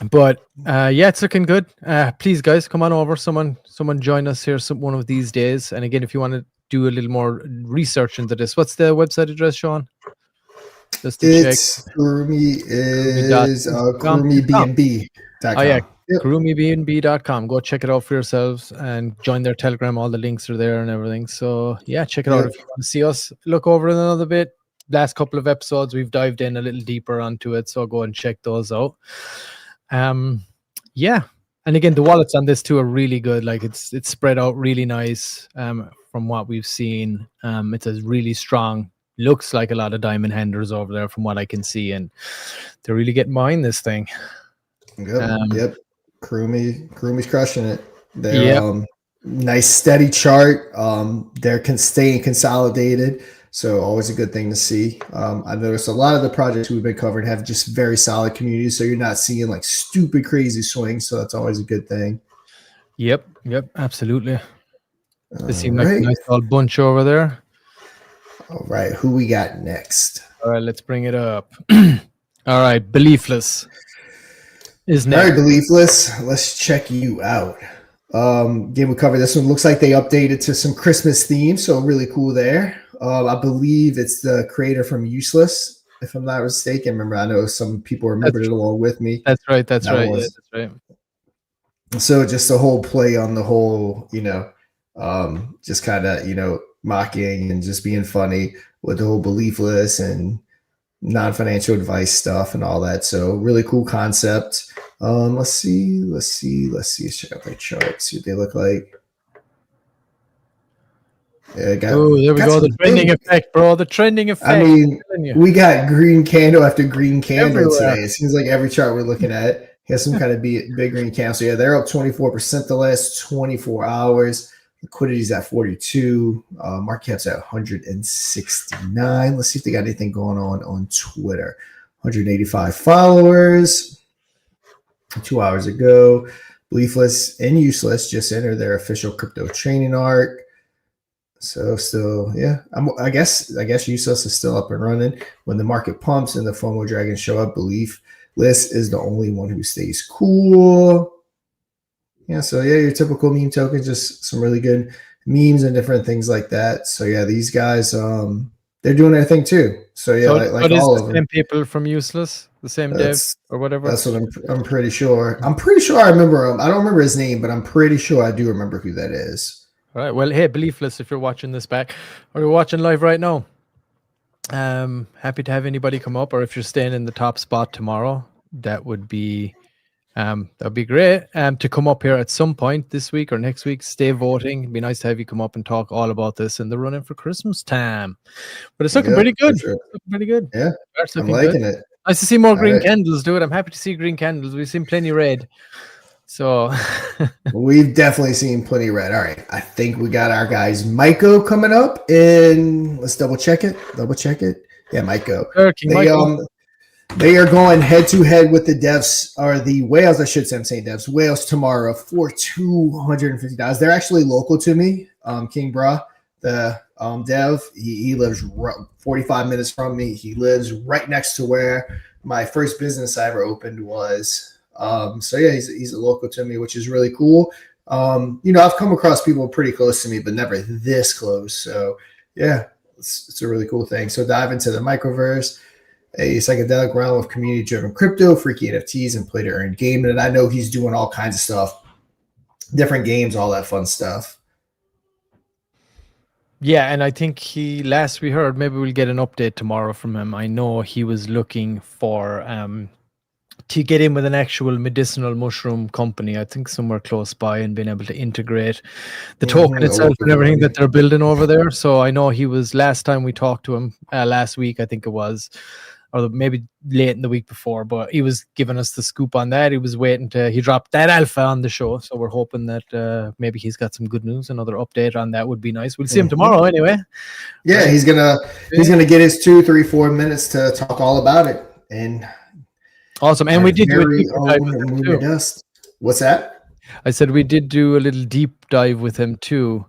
But yeah, it's looking good. Please guys, come on over, someone join us here one of these days. And again, if you want to do a little more research into this, what's the website address, Sean? Just to check. Kurumi is KurumiBnB.com. Oh yeah, KurumiBnB.com. Go check it out for yourselves and join their Telegram. All the links are there and everything. So yeah, check it out if you want to see us. Look over it another bit. Last couple of episodes, we've dived in a little deeper onto it. So go and check those out. Yeah. And again, the wallets on this too are really good. Like it's spread out really nice. From what we've seen, it's a really strong. Looks like a lot of diamond handlers over there from what I can see, and they're really getting behind this thing. Yep. Kurumi's crushing it. They're nice steady chart. They're staying consolidated, so always a good thing to see. I've noticed a lot of the projects we've been covering have just very solid communities, so you're not seeing like stupid crazy swings, so that's always a good thing. Yep, absolutely. They seem like a nice old bunch over there. All right, who we got next? All right, let's bring it up. All right, Beliefless is next. All right, Beliefless, let's check you out. Again, we covered this one. Looks like they updated to some Christmas themes, so really cool there. I believe it's the creator from Useless, if I'm not mistaken. Remember, I know some people remembered it along with me. That's right. That's right. So just the whole play on the whole, just kind of, mocking and just being funny with the whole Beliefless and non-financial advice stuff and all that. So really cool concept. Let's see. Let's check out their charts. See what they look like. Yeah, there we go. The trending effect, bro. The trending effect. I mean, we got green candle after green candle today. It seems like every chart we're looking at has some kind of big green candle. So yeah, they're up 24% the last 24 hours. Liquidity's at 42. Market cap's at 169. Let's see if they got anything going on Twitter. 185 followers. 2 hours ago. Beliefless and Useless just entered their official crypto training arc. So still, yeah. I guess Useless is still up and running. When the market pumps and the FOMO dragons show up, Beliefless is the only one who stays cool. Yeah, so yeah, your typical meme token, just some really good memes and different things like that. So yeah, these guys, they're doing their thing too. So yeah, So, like but is all the of them. same people from Useless, the same dev That's or whatever? that's what I'm pretty sure. I'm pretty sure I remember him. I don't remember his name, but I'm pretty sure I do remember who that is. All right. Well, hey, Beliefless, if you're watching this back or you're watching live right now, happy to have anybody come up, or if you're staying in the top spot tomorrow, that would be great. To come up here at some point this week or next week, stay voting. It'd be nice to have you come up and talk all about this in the run-in for Christmas time. But it's looking pretty good. Sure. It's looking pretty good. Yeah, It's I'm looking liking good. it. Nice to see more All green right. candles, dude. I'm happy to see green candles. We've seen plenty red. So We've definitely seen plenty of red. All right. I think we got our guys Myco coming up, and let's double check it. Yeah, Myco. King Myco. They are going head to head with the devs, or the whales, I should say. I'm saying devs, whales tomorrow for $250. They're actually local to me. King Bra, the dev, he lives 45 minutes from me. He lives right next to where my first business I ever opened was. So yeah, he's a local to me, which is really cool. I've come across people pretty close to me, but never this close. So yeah, it's a really cool thing. So dive into the microverse, a psychedelic realm of community-driven crypto, freaky NFTs, and play-to-earn game. And I know he's doing all kinds of stuff, different games, all that fun stuff. Yeah, and I think last we heard, maybe we'll get an update tomorrow from him. I know he was looking for to get in with an actual medicinal mushroom company, I think somewhere close by, and being able to integrate the token itself and everything that they're building over there. So I know he was, last time we talked to him, last week, I think it was, or maybe late in the week before, but he was giving us the scoop on that. He was waiting he dropped that alpha on the show. So we're hoping that maybe he's got some good news. Another update on that would be nice. We'll see him tomorrow anyway. Yeah, he's gonna get his 2, 3, 4 minutes to talk all about it. And awesome. And we did do a deep dive with him too. Dust. What's that? I said we did do a little deep dive with him too.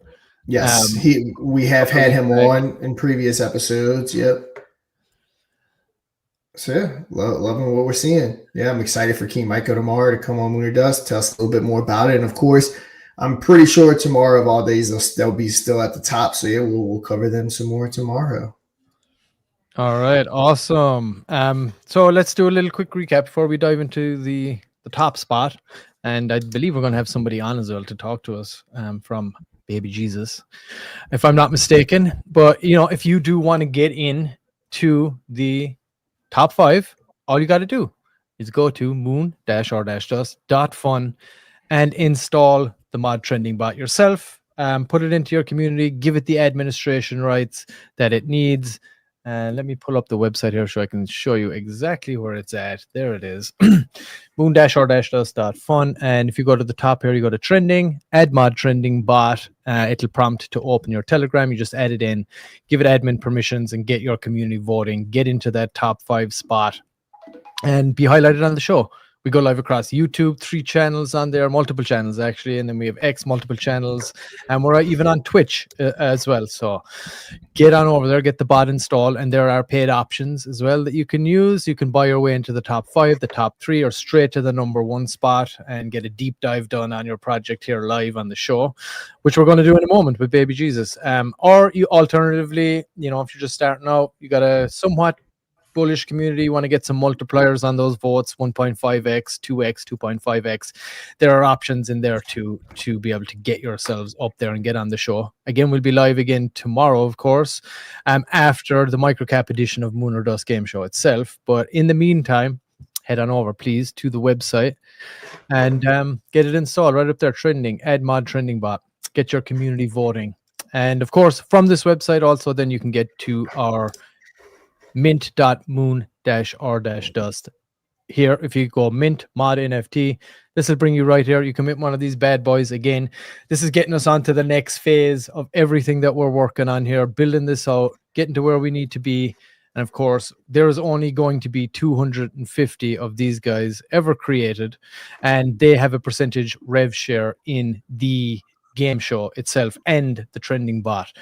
Yes, we have had him on in previous episodes. Yep. So yeah, loving what we're seeing. Yeah, I'm excited for King Myco tomorrow to come on Moon or Dust, tell us a little bit more about it. And of course, I'm pretty sure tomorrow of all days they'll be still at the top. So yeah, we'll cover them some more tomorrow. All right, awesome. So let's do a little quick recap before we dive into the top spot. And I believe we're going to have somebody on as well to talk to us from Baby Jesus, if I'm not mistaken. But if you do want to get in to the top 5, all you got to do is go to moon-r-dust.fun and install the mod trending bot yourself. Put it into your community, give it the administration rights that it needs. And let me pull up the website here so I can show you exactly where it's at. There it is. moon-r-dust.fun. And if you go to the top here, you go to trending, add mod trending bot. It'll prompt to open your Telegram. You just add it in, give it admin permissions, and get your community voting. Get into that top 5 spot and be highlighted on the show. We go live across YouTube, 3 channels on there, multiple channels actually, and then we have X multiple channels, and we're even on Twitch as well. So get on over there, get the bot installed, and there are paid options as well that you can use. You can buy your way into the top 5, the top 3, or straight to the number 1 spot and get a deep dive done on your project here live on the show, which we're going to do in a moment with Baby Jesus. Or you alternatively, if you're just starting out, you got a somewhat bullish community, you want to get some multipliers on those votes, 1.5x, 2x, 2.5x. There are options in there to be able to get yourselves up there and get on the show. Again, we'll be live again tomorrow, of course, after the microcap edition of Moon or Dust Game Show itself. But in the meantime, head on over, please, to the website and get it installed right up there, trending, add mod trending bot, get your community voting. And of course, from this website also, then you can get to our mint.moon-r-dust. Here, if you go mint mod NFT, this will bring you right here. You can mint one of these bad boys. Again, this is getting us on to the next phase of everything that we're working on here, building this out, getting to where we need to be. And of course, there is only going to be 250 of these guys ever created, and they have a percentage rev share in the game show itself and the trending bot.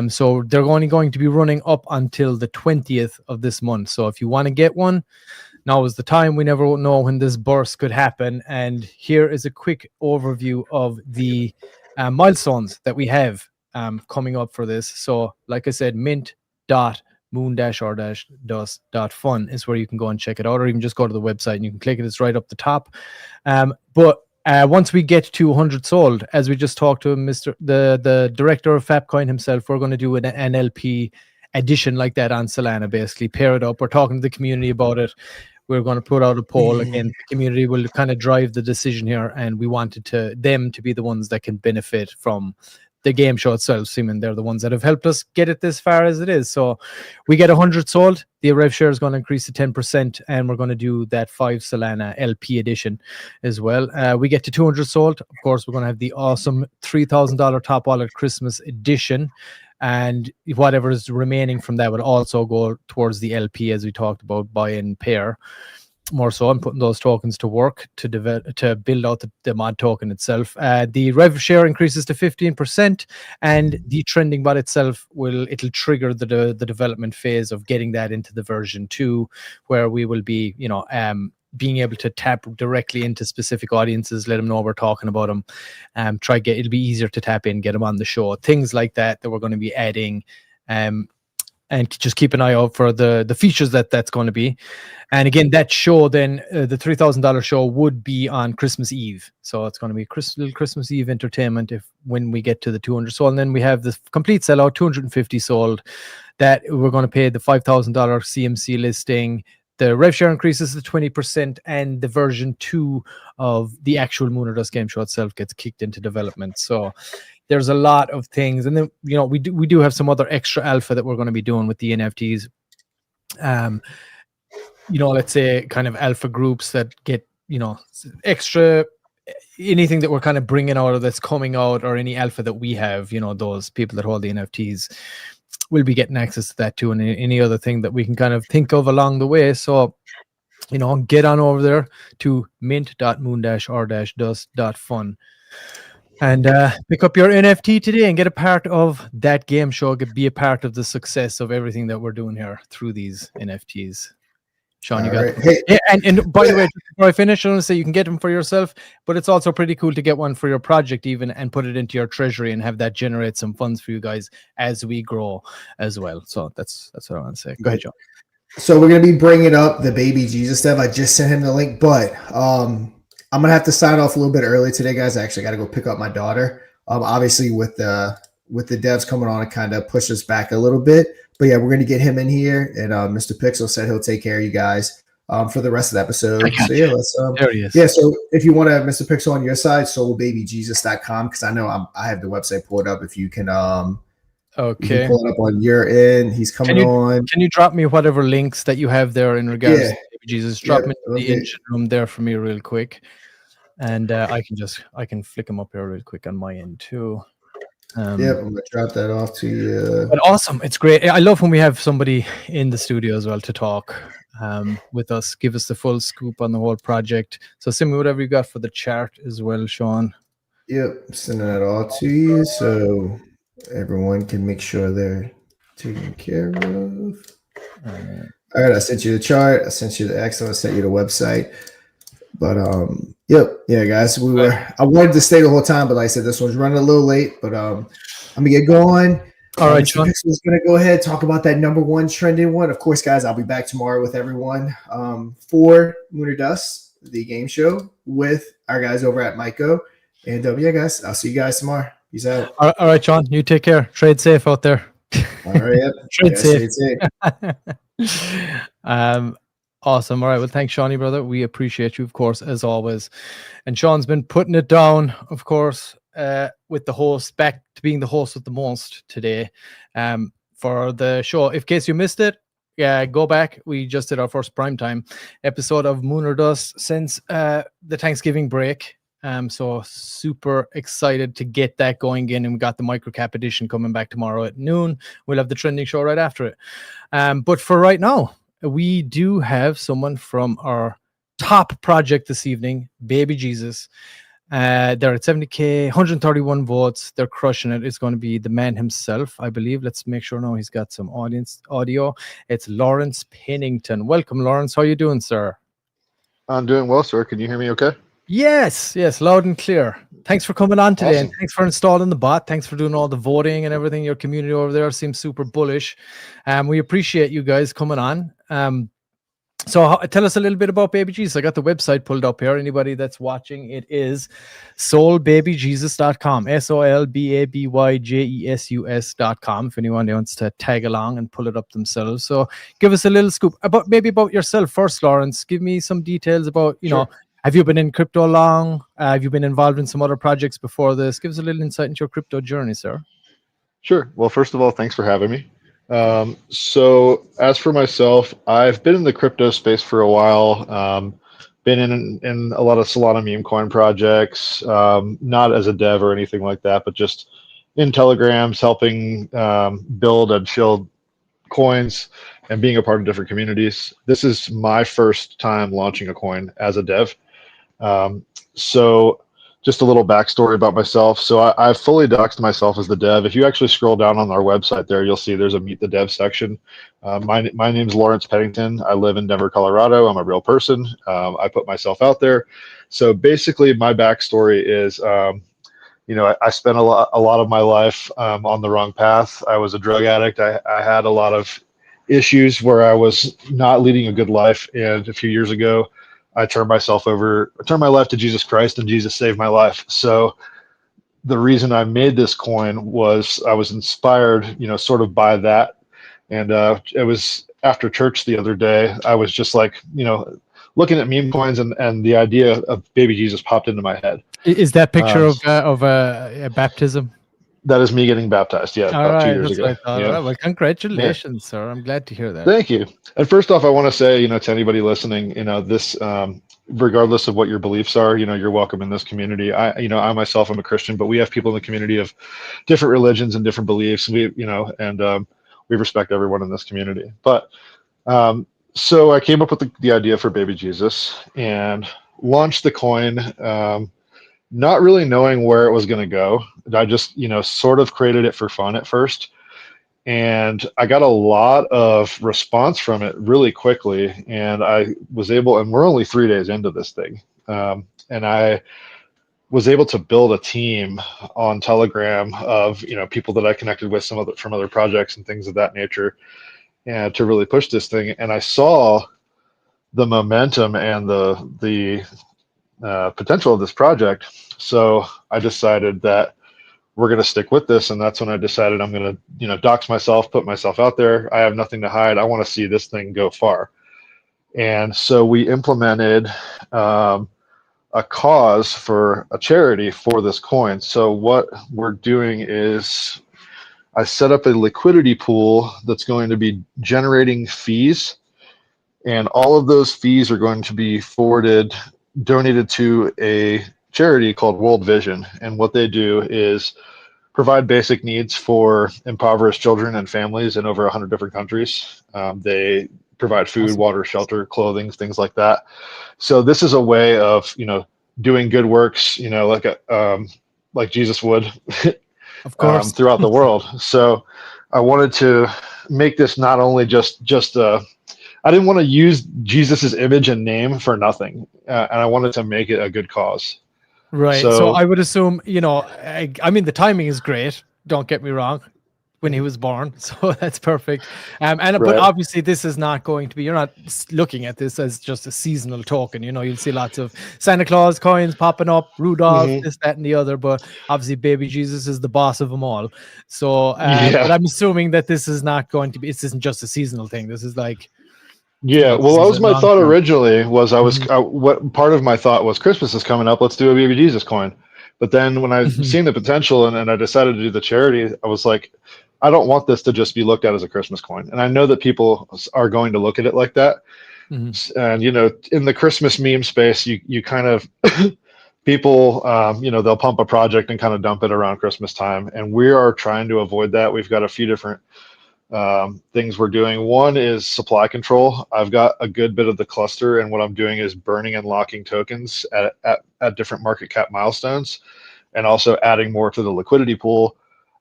So they're only going to be running up until the 20th of this month. So if you want to get one, now is the time. We never know when this burst could happen. And here is a quick overview of the milestones that we have coming up for this. So like I said, mint.moon-r-dus.fun is where you can go and check it out, or even just go to the website and you can click it. It's right up the top. But once we get to 100 sold, as we just talked to the director of Fapcoin himself, we're going to do an NLP edition like that on Solana, basically pair it up. We're talking to the community about it. We're going to put out a poll again. The community will kind of drive the decision here, and we wanted them to be the ones that can benefit from the game show itself. Seeming they're the ones that have helped us get it this far as it is. So we get 100 sold, the rev share is going to increase to 10%, and we're going to do that 5 Solana LP edition as well. We get to 200 sold, of course, we're going to have the awesome $3,000 top wallet Christmas edition, and whatever is remaining from that would also go towards the LP, as we talked about, buy and pair. More so, I'm putting those tokens to work to build out the mod token itself. The rev share increases to 15%, and the trending bot itself it'll trigger the development phase of getting that into the version 2, where we will be, being able to tap directly into specific audiences, let them know we're talking about them. It'll be easier to tap in, get them on the show, things like that we're going to be adding. And just keep an eye out for the features that's going to be. And again, that show then, the $3,000 show would be on Christmas Eve. So it's going to be little Christmas Eve entertainment when we get to the 200 sold. And then we have the complete sellout, 250 sold, that we're going to pay the $5,000 CMC listing. The rev share increases to 20%, and the version 2 of the actual Moon or Dust game show itself gets kicked into development. So there's a lot of things. And then, we do have some other extra alpha that we're going to be doing with the NFTs. Let's say kind of alpha groups that get, extra, anything that we're kind of bringing out or that's coming out, or any alpha that we have, those people that hold the NFTs will be getting access to that too, and any other thing that we can kind of think of along the way. So, get on over there to mint.moon-r-dus.fun and pick up your NFT today and get a part of that game show, be a part of the success of everything that we're doing here through these NFTs. Sean, you got it. Hey. Yeah, and by the way, before I finish, I want to say you can get them for yourself, but it's also pretty cool to get one for your project even, and put it into your treasury and have that generate some funds for you guys as we grow as well. So that's what I want to say. Go ahead, John. So we're going to be bringing up the baby Jesus stuff. I just sent him the link, but I'm going to have to sign off a little bit early today, guys. I actually got to go pick up my daughter. Obviously with the devs coming on, it kind of pushed us back a little bit. But yeah, we're going to get him in here, and Mr. Pixel said he'll take care of you guys for the rest of the episode. So yeah, there he is. Yeah, so if you want to have Mr. Pixel on your side, soulbabyjesus.com, because I know I have the website pulled up. If you can, okay, pull it up on your end. He's coming on. Can you drop me whatever links that you have there in regards to Baby Jesus? Drop me in the engine room there for me real quick, and I can flick them up here real quick on my end too. I'm gonna drop that off to you. But awesome, it's great. I love when we have somebody in the studio as well to talk with us, give us the full scoop on the whole project. So send me whatever you got for the chart as well, Sean. Yep, sending that all to you so everyone can make sure they're taken care of. All right, I sent you the chart. I sent you the Excel. I sent you the website. But guys, I wanted to stay the whole time, but like I said, this one's running a little late, but I'm gonna get going. All right, Sean is gonna go ahead, talk about that number one trending one. Of course, guys, I'll be back tomorrow with everyone for Moon or Dust, the game show, with our guys over at Myco. And guys, I'll see you guys tomorrow. Peace out. All right, Sean, you take care. Trade safe out there. All right, yep. Trade safe. Awesome. All right. Well, thanks, Shawnee, brother. We appreciate you, of course, as always. And Sean's been putting it down, of course, with the host, back to being the host with the most today for the show. In case you missed it, go back. We just did our first primetime episode of Moon or Dust since the Thanksgiving break. So super excited to get that going again. And we got the microcap edition coming back tomorrow at noon. We'll have the trending show right after it. But for right now, we do have someone from our top project this evening, Baby Jesus. They're at 70K, 131 votes. They're crushing it. It's going to be the man himself, I believe. Let's make sure now he's got some audio. It's Lawrence Pennington. Welcome, Lawrence. How are you doing, sir? I'm doing well, sir. Can you hear me okay? Yes, loud and clear. Thanks for coming on today. Awesome. And thanks for installing the bot. Thanks for doing all the voting and everything. Your community over there seems super bullish. We appreciate you guys coming on. So tell us a little bit about Baby Jesus. I got the website pulled up here. Anybody that's watching, it is soulbabyjesus.com, SOLBABYJESUS.com. If anyone wants to tag along and pull it up themselves. So give us a little scoop about yourself first, Lawrence. Give me some details about, you know, have you been in crypto long? Have you been involved in some other projects before this? Give us a little insight into your crypto journey, sir. Sure. Well, first of all, thanks for having me. So as for myself, I've been in the crypto space for a while. Been in a lot of Solana meme coin projects, not as a dev or anything like that, but just in Telegrams, helping build and shield coins and being a part of different communities. This is my first time launching a coin as a dev. So just a little backstory about myself. So I've fully doxed myself as the dev. If you actually scroll down on our website there, you'll see there's a Meet the Dev section. My name's Lawrence Pennington. I live in Denver, Colorado. I'm a real person. I put myself out there. So basically my backstory is, you know, I spent a lot of my life on the wrong path. I was a drug addict. I had a lot of issues where I was not leading a good life. And a few years ago, I turned my life to Jesus Christ, and Jesus saved my life. So the reason I made this coin was I was inspired, you know, sort of by that. And it was after church the other day, I was just like, you know, looking at meme coins, and the idea of Baby Jesus popped into my head. Is that picture of a baptism? That is me getting baptized. Yeah, about 2 years ago. Right. Yeah. Well, congratulations, sir. I'm glad to hear that. Thank you. And first off, I want to say, you know, to anybody listening, you know, this, regardless of what your beliefs are, you know, you're welcome in this community. I myself, I'm a Christian, but we have people in the community of different religions and different beliefs. We respect everyone in this community. But so I came up with the idea for Baby Jesus and launched the coin. Not really knowing where it was going to go. I just, you know, sort of created it for fun at first. And I got a lot of response from it really quickly. And I was able, and we're only 3 days into this thing. And I was able to build a team on Telegram of, you know, people that I connected with from other projects and things of that nature, and to really push this thing. And I saw the momentum and the potential of this project. So I decided that we're going to stick with this. And that's when I decided I'm going to, you know, dox myself, put myself out there. I have nothing to hide. I want to see this thing go far. And so we implemented a cause for a charity for this coin. So what we're doing is I set up a liquidity pool that's going to be generating fees. And all of those fees are going to be donated to a charity called World Vision. And what they do is provide basic needs for impoverished children and families in over 100 different countries. They provide food, water, shelter, clothing, things like that. So this is a way of, you know, doing good works, you know, like Jesus would, of course, throughout the world. So I wanted to make this not only just I didn't want to use Jesus's image and name for nothing, and I wanted to make it a good cause. Right. So I would assume, you know, I mean, the timing is great. Don't get me wrong. When he was born, so that's perfect. But obviously, this is not going to be. You're not looking at this as just a seasonal token. You know, you'll see lots of Santa Claus coins popping up, Rudolph, this, that, and the other. But obviously, Baby Jesus is the boss of them all. So, but I'm assuming that this is not going to be. This isn't just a seasonal thing. This is like. Yeah, well, that was my thought originally. What part of my thought was Christmas is coming up. Let's do a Baby Jesus coin. But then when I seen the potential and I decided to do the charity, I was like, I don't want this to just be looked at as a Christmas coin. And I know that people are going to look at it like that. And, you know, in the Christmas meme space, you kind of, people, you know, they'll pump a project and kind of dump it around Christmas time. And we are trying to avoid that. We've got a few different things we're doing. One is supply control. I've got a good bit of the cluster, and what I'm doing is burning and locking tokens at different market cap milestones, and also adding more to the liquidity pool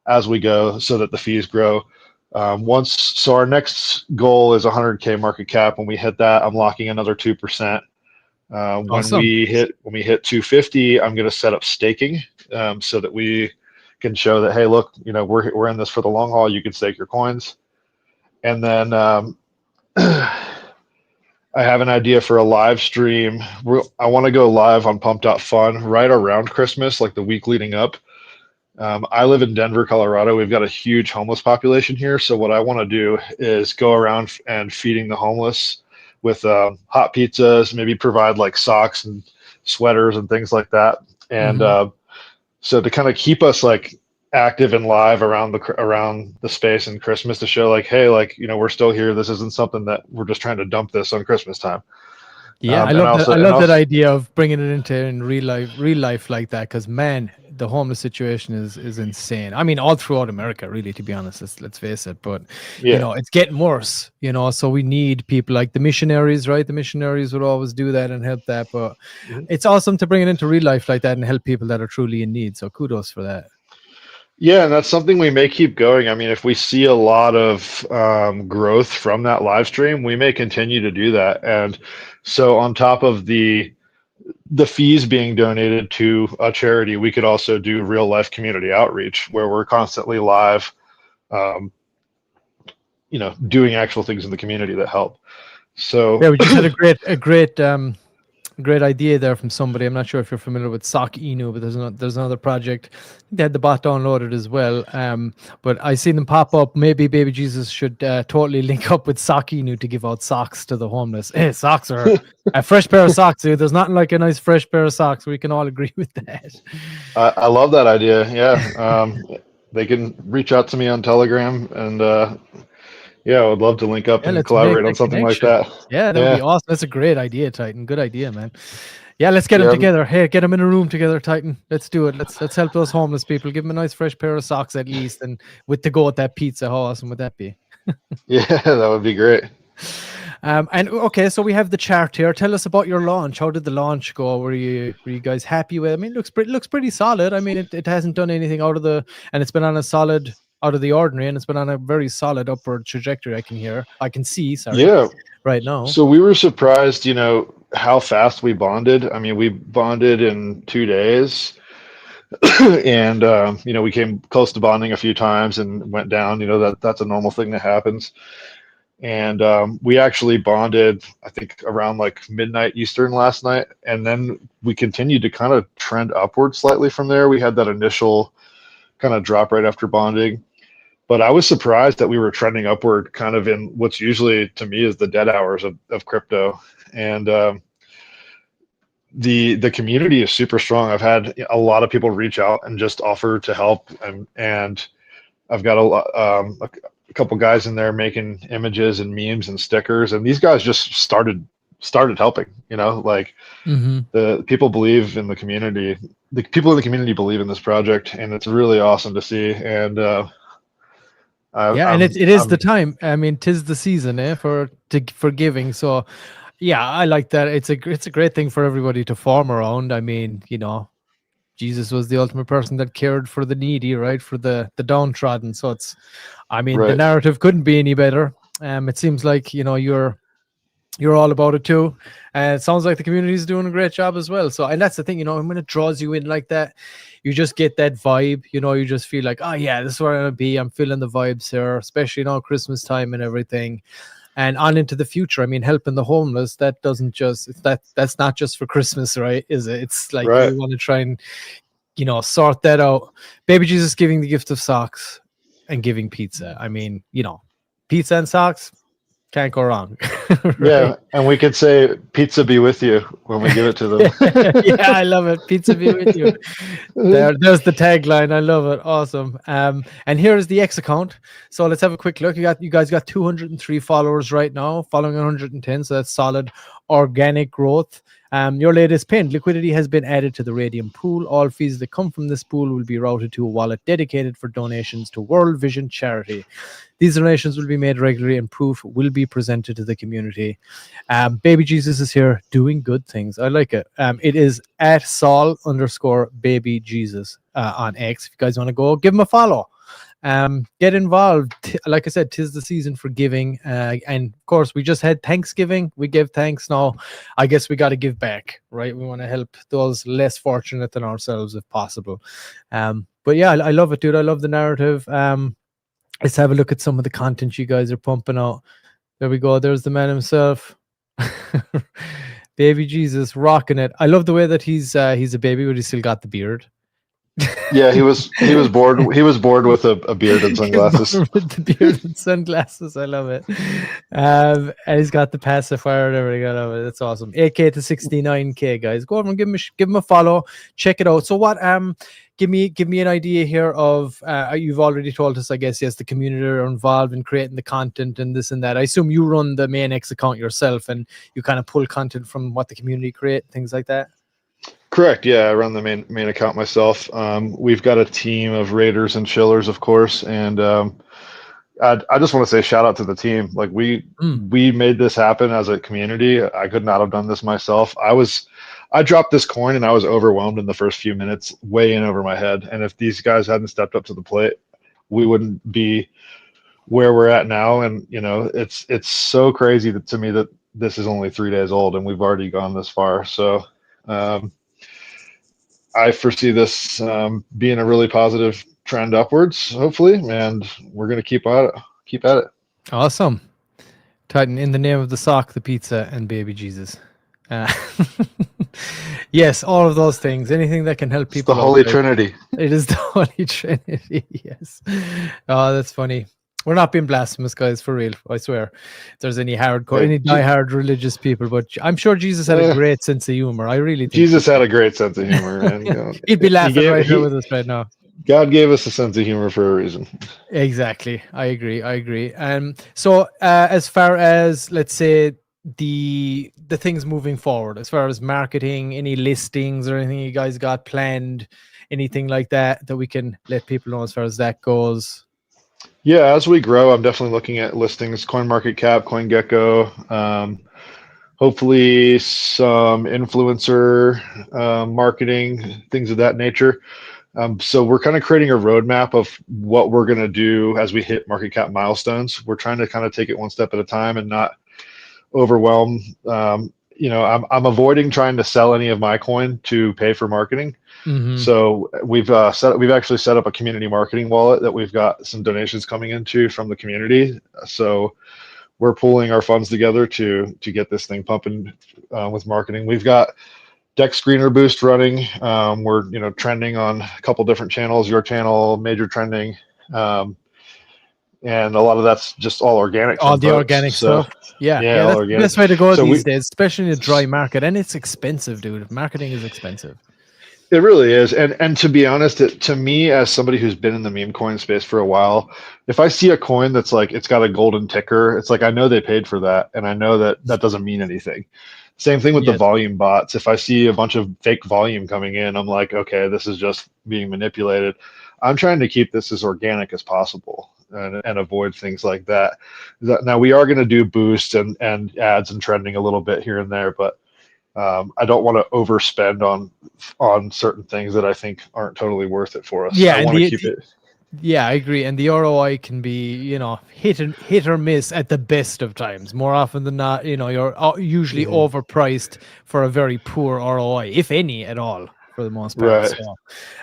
as we go so that the fees grow. So our next goal is 100K market cap. When we hit that, I'm locking another 2%. When Awesome. we hit 250, I'm going to set up staking so that we can show that, hey, look, we're in this for the long haul. You can stake your coins. And then I have an idea for a live stream. I want to go live on Pump.Fun right around Christmas, like the week leading up. I live in Denver, Colorado. We've got a huge homeless population here. So what I want to do is go around and feeding the homeless with hot pizzas, maybe provide like socks and sweaters and things like that. And so to kind of keep us like active and live around the space in Christmas, to show like, hey, like, we're still here. This isn't something that we're just trying to dump this on Christmas time. Yeah, I love that. I love that idea of bringing it in real life like that. Because man, the homeless situation is insane. I mean, all throughout America, really. To be honest, let's face it. But it's getting worse. So we need people like the missionaries, right? The missionaries would always do that and help that. But it's awesome to bring it into real life like that and help people that are truly in need. So kudos for that. Yeah, and that's something we may keep going. I mean, if we see a lot of growth from that live stream, we may continue to do that. And so on top of the fees being donated to a charity, we could also do real life community outreach where we're constantly live, doing actual things in the community that help. So yeah, we just had a great idea there from somebody. I'm not sure if you're familiar with Sock Inu, but there's another project. They had the bot downloaded as well. But I seen them pop up. Maybe Baby Jesus should totally link up with Sock Inu to give out socks to the homeless. Hey, socks are a fresh pair of socks, dude. There's nothing like a nice fresh pair of socks. We can all agree with that. I love that idea. Yeah. They can reach out to me on Telegram, and yeah, I would love to link up and collaborate on something like that. Yeah, that would be awesome. That's a great idea, Titan. Good idea, man. Yeah, let's get them together. Hey, get them in a room together, Titan. Let's do it. Let's help those homeless people. Give them a nice fresh pair of socks at least, and with to go with that pizza. How awesome would that be? Yeah, that would be great. And okay, so we have the chart here. Tell us about your launch. How did the launch go? Were you guys happy with it? I mean, it looks pretty solid. I mean, it hasn't done anything and it's been on a solid out of the ordinary, and it's been on a very solid upward trajectory. I can see right now. So we were surprised, how fast we bonded. I mean, we bonded in 2 days, and we came close to bonding a few times and went down. That's a normal thing that happens. And we actually bonded, I think, around like midnight Eastern last night, and then we continued to kind of trend upward slightly from there. We had that initial kind of drop right after bonding. But I was surprised that we were trending upward kind of in what's usually, to me, is the dead hours of crypto. And the community is super strong. I've had a lot of people reach out and just offer to help. And I've got a couple guys in there making images and memes and stickers. And these guys just started helping, the people believe in the community. The people in the community believe in this project, and it's really awesome to see. And it is the time. I mean, 'tis the season, for giving. So, yeah, I like that. It's a great thing for everybody to form around. I mean, Jesus was the ultimate person that cared for the needy, right? For the downtrodden. So the narrative couldn't be any better. It seems like you're all about it too. And it sounds like the community is doing a great job as well. So, and that's the thing, when it draws you in like that, you just get that vibe, you just feel like, oh yeah, this is where I'm going to be. I'm feeling the vibes here, especially Christmas time and everything. And on into the future. I mean, helping the homeless, that's not just for Christmas, right? Is it? It's like, we want to try and, sort that out. Baby Jesus giving the gift of socks and giving pizza. I mean, pizza and socks, can't go wrong. Right? Yeah, and we could say pizza be with you when we give it to them. Yeah, I love it. Pizza be with you. There's the tagline. I love it. Awesome. And here is the X account. So let's have a quick look. You guys got 203 followers right now, following 110. So that's solid organic growth. Your latest pin, liquidity has been added to the Radium pool. All fees that come from this pool will be routed to a wallet dedicated for donations to World Vision charity. These donations will be made regularly and proof will be presented to the community. Baby Jesus is here doing good things. I like it. It is at Saul_baby Jesus on X. If you guys want to go, give him a follow. Get involved. Like I said, 'tis the season for giving. And of course, we just had Thanksgiving. We give thanks now. I guess we got to give back, right? We want to help those less fortunate than ourselves if possible. But yeah, I love it, dude. I love the narrative. Let's have a look at some of the content you guys are pumping out. There we go. There's the man himself. Baby Jesus rocking it. I love the way that he's a baby, but he's still got the beard. Yeah, he was bored. He was bored with a beard and sunglasses. With the beard and sunglasses, I love it. And he's got the pacifier and everything. I love it. That's awesome. 8K to 69K, guys. Go over and give him a follow. Check it out. So what? Give me an idea here of. You've already told us, I guess. Yes, the community are involved in creating the content and this and that. I assume you run the main X account yourself, and you kind of pull content from what the community create, things like that. Correct. Yeah, I run the main account myself. We've got a team of raiders and chillers, of course, and I just want to say shout out to the team. Like we made this happen as a community. I could not have done this myself. I dropped this coin and I was overwhelmed in the first few minutes, way in over my head. And if these guys hadn't stepped up to the plate, we wouldn't be where we're at now. And it's so crazy to me that this is only 3 days old and we've already gone this far. So. I foresee this being a really positive trend upwards, hopefully, and we're going to keep at it. Awesome. Titan, in the name of the sock, the pizza, and baby Jesus. Yes, all of those things. Anything that can help people. It's the Holy Trinity. It is the Holy Trinity. Yes. Oh, that's funny. We're not being blasphemous, guys, for real. I swear. If there's any diehard religious people, but I'm sure Jesus had a great sense of humor. I really think Jesus had a great sense of humor, and he'd be laughing here with us right now. God gave us a sense of humor for a reason. Exactly. I agree. So as far as, let's say, the things moving forward, as far as marketing, any listings or anything you guys got planned, anything like that we can let people know as far as that goes? Yeah, as we grow, I'm definitely looking at listings, CoinMarketCap, CoinGecko, hopefully some influencer marketing, things of that nature. So we're kind of creating a roadmap of what we're going to do as we hit market cap milestones. We're trying to kind of take it one step at a time and not overwhelm. I'm avoiding trying to sell any of my coin to pay for marketing. Mm-hmm. So we've actually set up a community marketing wallet that we've got some donations coming into from the community. So we're pooling our funds together to get this thing pumping with marketing. We've got Deck Screener Boost running. We're trending on a couple different channels. Your channel, Major Trending, and a lot of that's just all organic. All the organic stuff. Yeah, that's organic. The best way to go these days, especially in a dry market, and it's expensive, dude. Marketing is expensive. It really is, and to be honest, to me as somebody who's been in the meme coin space for a while, if I see a coin that's like it's got a golden ticker, it's like I know they paid for that, and I know that doesn't mean anything. Same thing with the volume bots. If I see a bunch of fake volume coming in, I'm like, okay, this is just being manipulated. I'm trying to keep this as organic as possible and avoid things like that. Now we are going to do boost and ads and trending a little bit here and there, but I don't want to overspend on certain things that I think aren't totally worth it for us. Yeah, I want to keep it. Yeah, I agree. And the ROI can be, hit or miss at the best of times. More often than not, you're usually overpriced for a very poor ROI, if any at all, for the most part. Right.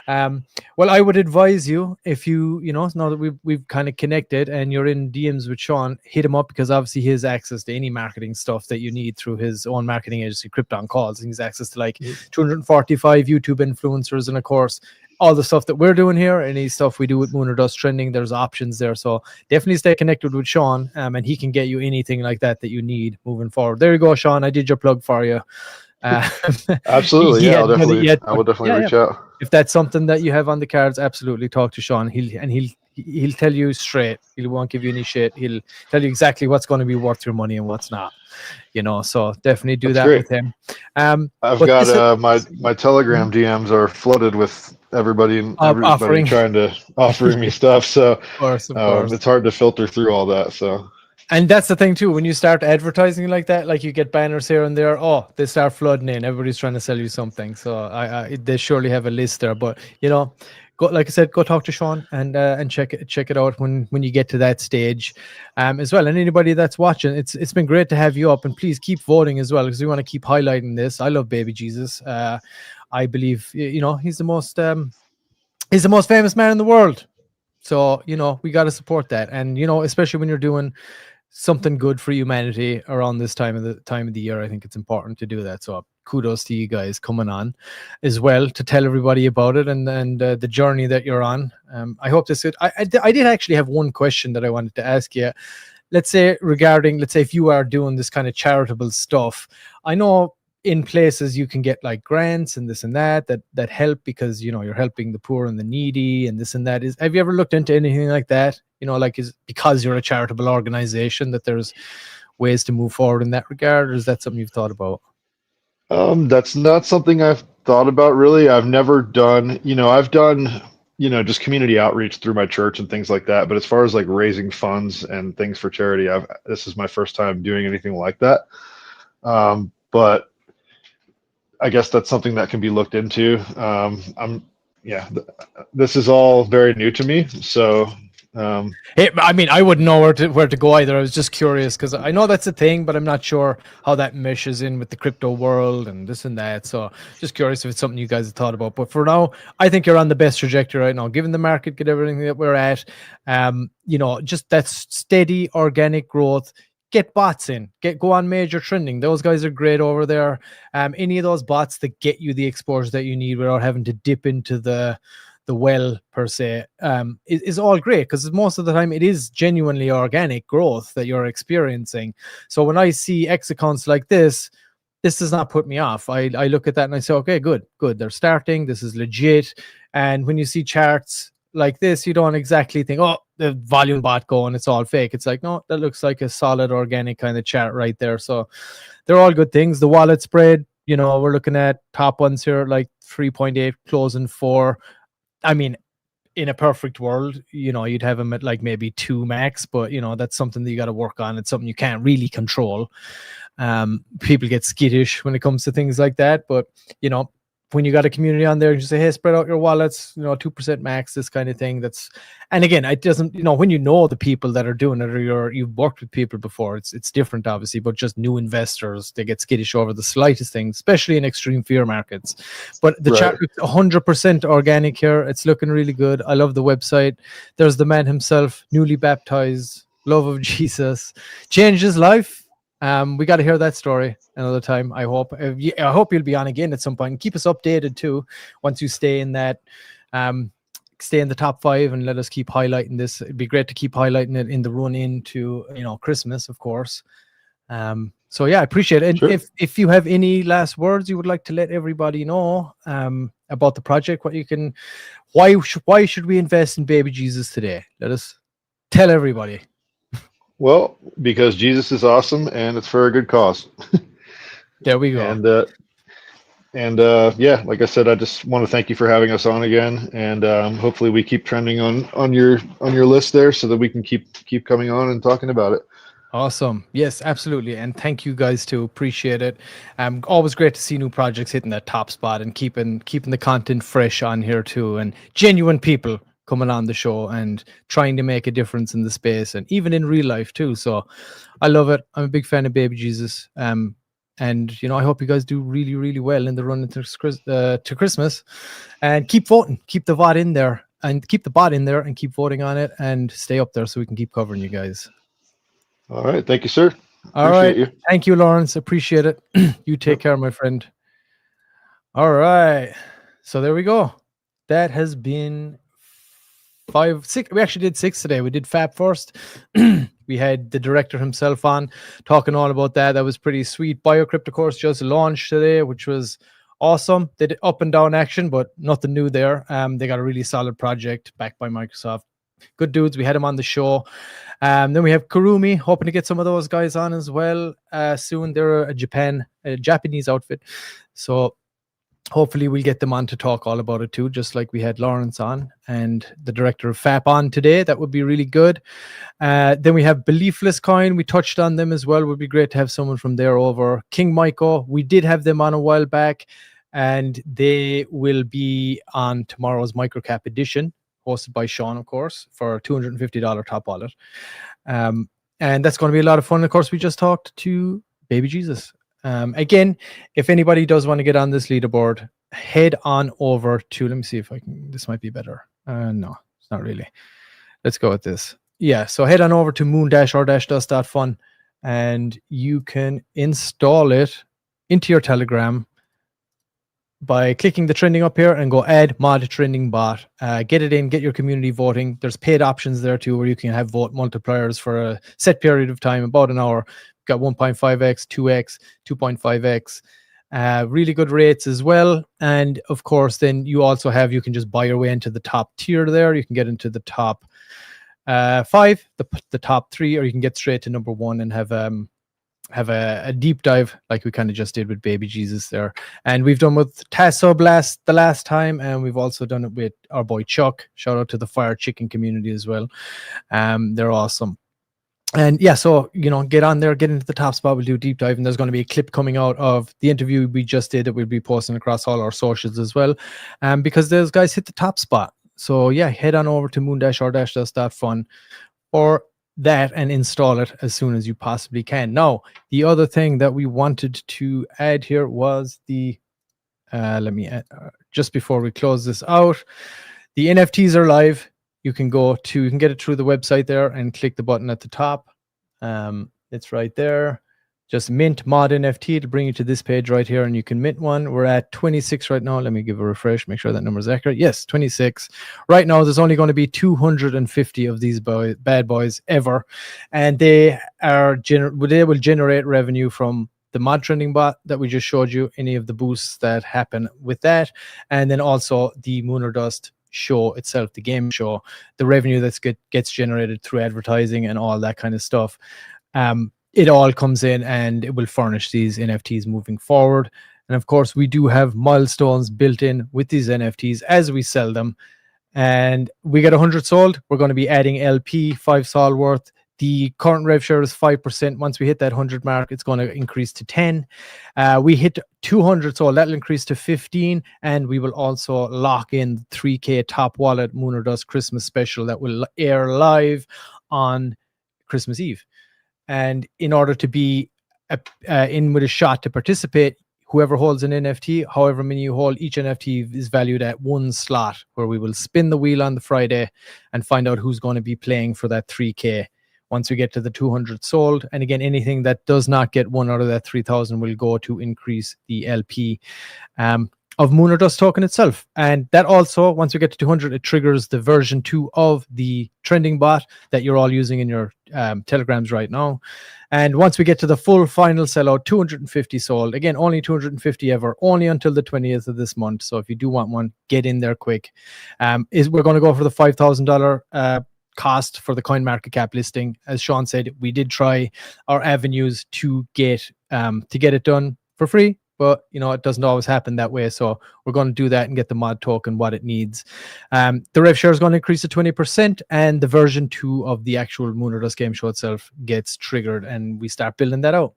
So, well, I would advise you, if you now that we've kind of connected and you're in DMs with Sean, hit him up, because obviously he has access to any marketing stuff that you need through his own marketing agency, Krypton Calls. And he's access to 245 YouTube influencers, and of course, all the stuff that we're doing here, any stuff we do with Moon or Dust Trending, there's options there. So definitely stay connected with Sean, and he can get you anything like that you need moving forward. There you go, Sean. I did your plug for you. Absolutely. I will definitely reach out. If that's something that you have on the cards, absolutely talk to Sean. He'll he'll tell you straight. He won't give you any shit. He'll tell you exactly what's going to be worth your money and what's not. So definitely do That's that great. with him. I've but got my Telegram DMs are flooded with everybody offering. offering me stuff. So of course. it's hard to filter through all that. So. And that's the thing too, when you start advertising like that, like you get banners here and there, they start flooding in. Everybody's trying to sell you something. So they surely have a list there. But go, like I said, go talk to Sean and check it out when you get to that stage, as well. And anybody that's watching, it's been great to have you up, and please keep voting as well, because we want to keep highlighting this. I love Baby Jesus. I believe he's the most famous man in the world. So we got to support that, and especially when you're doing something good for humanity around this time of the year, I think it's important to do that. So kudos to you guys coming on as well to tell everybody about it and the journey that you're on. I hope this good. I did actually have one question that I wanted to ask you. Let's say if you are doing this kind of charitable stuff, I know in places you can get like grants and this and that help, because you're helping the poor and the needy and this and that. Have you ever looked into anything like that? Because you're a charitable organization, that there's ways to move forward in that regard, or is that something you've thought about? That's not something I've thought about really. I've never done, I've done, just community outreach through my church and things like that. But as far as like raising funds and things for charity, this is my first time doing anything like that. But I guess that's something that can be looked into. This is all very new to me. So, I wouldn't know where to go either. I was just curious because I know that's a thing, but I'm not sure how that meshes in with the crypto world and this and that. So just curious if it's something you guys have thought about. But for now, I think you're on the best trajectory right now, given the market, get everything that we're at. Just that steady organic growth. Get bots in, go on major trending. Those guys are great over there. Any of those bots that get you the exposure that you need without having to dip into the well per se, is all great, because most of the time it is genuinely organic growth that you're experiencing. So when I see X accounts like this does not put me off. I look at that and I say, okay, good. They're starting. This is legit. And when you see charts like this, you don't exactly think, oh, the volume bot going, it's all fake. It's like, no, that looks like a solid organic kind of chart right there. So they're all good things. The wallet spread, we're looking at top ones here, like 3.8, closing 4. I mean, in a perfect world, you'd have them at like maybe 2 max, but that's something that you got to work on. It's something you can't really control. People get skittish when it comes to things like that, but when you got a community on there, you say, hey, spread out your wallets, 2% max, this kind of thing. And again, it doesn't, when the people that are doing it, or you've worked with people before, it's different, obviously, but just new investors, they get skittish over the slightest thing, especially in extreme fear markets. But the chat is 100% organic here. It's looking really good. I love the website. There's the man himself, newly baptized, love of Jesus, changed his life. We got to hear that story another time. I hope you'll be on again at some point. Keep us updated too. Once you stay in that, stay in the top 5, and let us keep highlighting this. It'd be great to keep highlighting it in the run into Christmas, of course. So yeah, I appreciate it. And sure. if you have any last words you would like to let everybody know about the project, why should we invest in Baby Jesus today? Let us tell everybody. Well, because Jesus is awesome and it's for a good cause. There we go. And like I said, I just want to thank you for having us on again, and hopefully we keep trending on your list there, so that we can keep coming on and talking about it. Awesome. Yes, absolutely. And thank you guys too. Appreciate it. Always great to see new projects hitting that top spot and keeping the content fresh on here too, and genuine people coming on the show and trying to make a difference in the space and even in real life too. So I love it. I'm a big fan of Baby Jesus. And I hope you guys do really, really well in the run to Christmas, and keep voting, keep the VOD in there, and keep the bot in there, and keep voting on it, and stay up there so we can keep covering you guys. All right. Thank you, sir. All right. You. Thank you, Lawrence. Appreciate it. You take care, my friend. All right. So there we go. That has been 5, 6. We actually did 6 today. We did Fap first. We had the director himself on talking all about that. That was pretty sweet. Biokript, of course, just launched today, which was awesome. They did up and down action, but nothing new there. They got a really solid project backed by Microsoft. good dudes. We had them on the show. Then we have Kurumi, hoping to get some of those guys on as well soon. They're a Japanese outfit, so hopefully we'll get them on to talk all about it too, just like we had Lawrence on and the director of FAP on today. That would be really good. Then we have Beliefless Coin. We touched on them as well. Would be great to have someone from there over. King Myco, we did have them on a while back, and they will be on tomorrow's microcap edition, hosted by Sean, of course, for $250 top wallet. And that's going to be a lot of fun. Of course, we just talked to Baby Jesus. Again, if anybody does want to get on this leaderboard, head on over to, let me see if I can, this might be better. No, it's not really. Let's go with this. Yeah, so head on over to moon-r-dust.fun and you can install it into your Telegram by clicking the trending up here and go add mod trending bot. Get it in, get your community voting. There's paid options there too, where you can have vote multipliers for a set period of time, about an hour. Got 1.5x, 2x, 2.5x. Really good rates as well. And of course, then you also have, you can just buy your way into the top tier there. You can get into the top 5, the top 3, or you can get straight to number 1 and have a deep dive like we kind of just did with Baby Jesus there. And we've done with Tasso the last time, and we've also done it with our boy Chuck. Shout out to the Fire Chicken community as well. They're awesome. And yeah, so, you know, get on there, get into the top spot. We'll do a deep dive, and there's going to be a clip coming out of the interview we just did that we'll be posting across all our socials as well, because those guys hit the top spot. So yeah, head on over to moon-r-dust.fun for that and install it as soon as you possibly can. Now, the other thing that we wanted to add here was the, let me add, just before we close this out, the NFTs are live. You can get it through the website there and click the button at the top. It's right there. Just mint mod NFT to bring you to this page right here, and you can mint one. We're at 26 right now. Let me give a refresh, make sure that number is accurate. Yes, 26. Right now, there's only going to be 250 of these bad boys ever, and they will generate revenue from the mod trending bot that we just showed you, any of the boosts that happen with that, and then also the Moon or Dust show itself, the game show, the revenue that gets generated through advertising and all that kind of stuff. It all comes in and it will furnish these NFTs moving forward. And of course, we do have milestones built in with these NFTs as we sell them. And we get 100 sold, we're going to be adding LP, 5 sol worth. The current rev share is 5%. Once we hit that 100 mark, it's going to increase to 10. We hit 200 sold, that'll increase to 15. And we will also lock in the 3K top wallet Moon or Dust Christmas special that will air live on Christmas Eve. And in order to be in with a shot to participate, whoever holds an NFT, however many you hold, each NFT is valued at 1 slot, where we will spin the wheel on the Friday and find out who's going to be playing for that 3K once we get to the 200 sold. And again, anything that does not get 1 out of that 3,000 will go to increase the LP of Moon or Dust token itself. And that also, once we get to 200, it triggers the version 2 of the trending bot that you're all using in your telegrams right now. And once we get to the full final sellout, 250 sold. Again, only 250 ever, only until the 20th of this month. So if you do want one, get in there quick. We're going to go for the $5,000 cost for the CoinMarketCap listing. As Sean said, we did try our avenues to get it done for free, but you know, it doesn't always happen that way. So we're going to do that and get the mod token what it needs. The rev share is going to increase to 20%, and the version 2 of the actual Moon or Dust game show itself gets triggered, and we start building that out.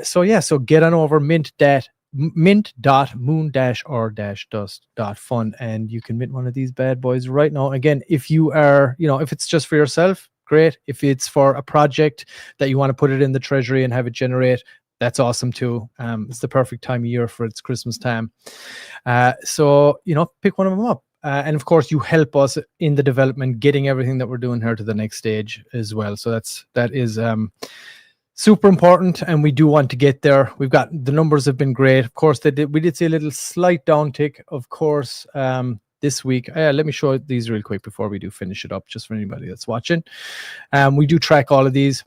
So get on over mint.moon-or-dust.fun, and you can mint one of these bad boys right now. Again, if you are, if it's just for yourself, great. If it's for a project that you want to put it in the treasury and have it generate, that's awesome too. It's the perfect time of year for its Christmas time. So pick one of them up. And of course, you help us in the development, getting everything that we're doing here to the next stage as well. So that is super important, and we do want to get there. We've got, the numbers have been great. Of course, we did see a little slight downtick, of course, this week. Let me show these real quick before we do finish it up, just for anybody that's watching. We do track all of these.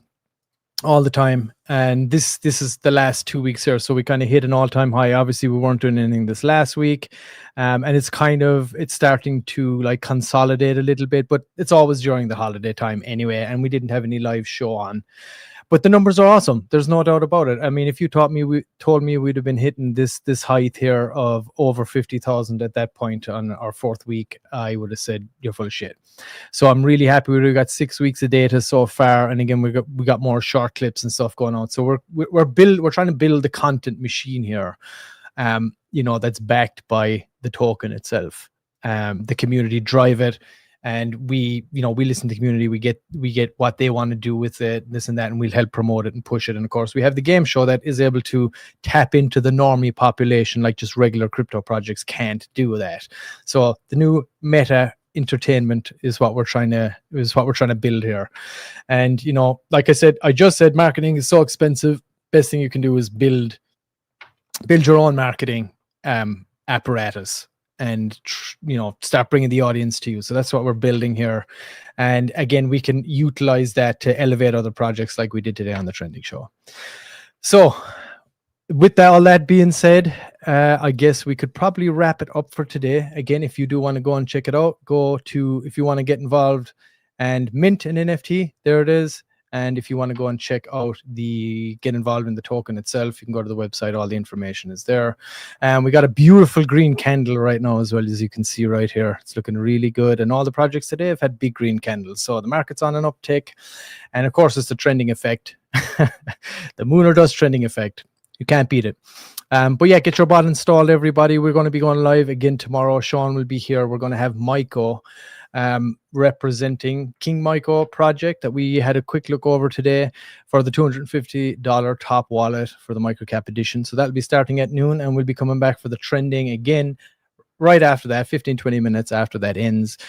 all the time, and this is the last 2 weeks here, so we kind of hit an all-time high. Obviously we weren't doing anything this last week, and it's starting to like consolidate a little bit, but it's always during the holiday time anyway, and we didn't have any live show on. But the numbers are awesome. There's no doubt about it. I mean, if you told me we'd have been hitting this height here of over 50,000 at that point on our 4th week, I would have said you're full of shit. So I'm really happy we got 6 weeks of data so far, and again we got more short clips and stuff going on. So we're trying to build the content machine here, that's backed by the token itself. The community drive it. And we listen to the community. We get what they want to do with it, this and that, and we'll help promote it and push it. And of course, we have the game show that is able to tap into the normie population, like just regular crypto projects can't do that. So the new meta entertainment is what we're trying to build here. And like I just said, marketing is so expensive. Best thing you can do is build your own marketing apparatus, and start bringing the audience to you. So that's what we're building here, and again we can utilize that to elevate other projects like we did today on the Trending Show. So with all that being said, I guess we could probably wrap it up for today. Again, if you do want to go and check it out, if you want to get involved and mint an NFT, there it is. And if you want to go and check out get involved in the token itself, you can go to the website. All the information is there. And we got a beautiful green candle right now as well, as you can see right here. It's looking really good. And all the projects today have had big green candles. So the market's on an uptick. And of course, it's the trending effect. The moon or dust trending effect. You can't beat it. But yeah, get your bot installed, everybody. We're going to be going live again tomorrow. Sean will be here. We're going to have Myco representing King Myco project that we had a quick look over today for the $250 top wallet for the microcap edition. So that'll be starting at noon, and we'll be coming back for the trending again right after that, 15-20 minutes after that ends.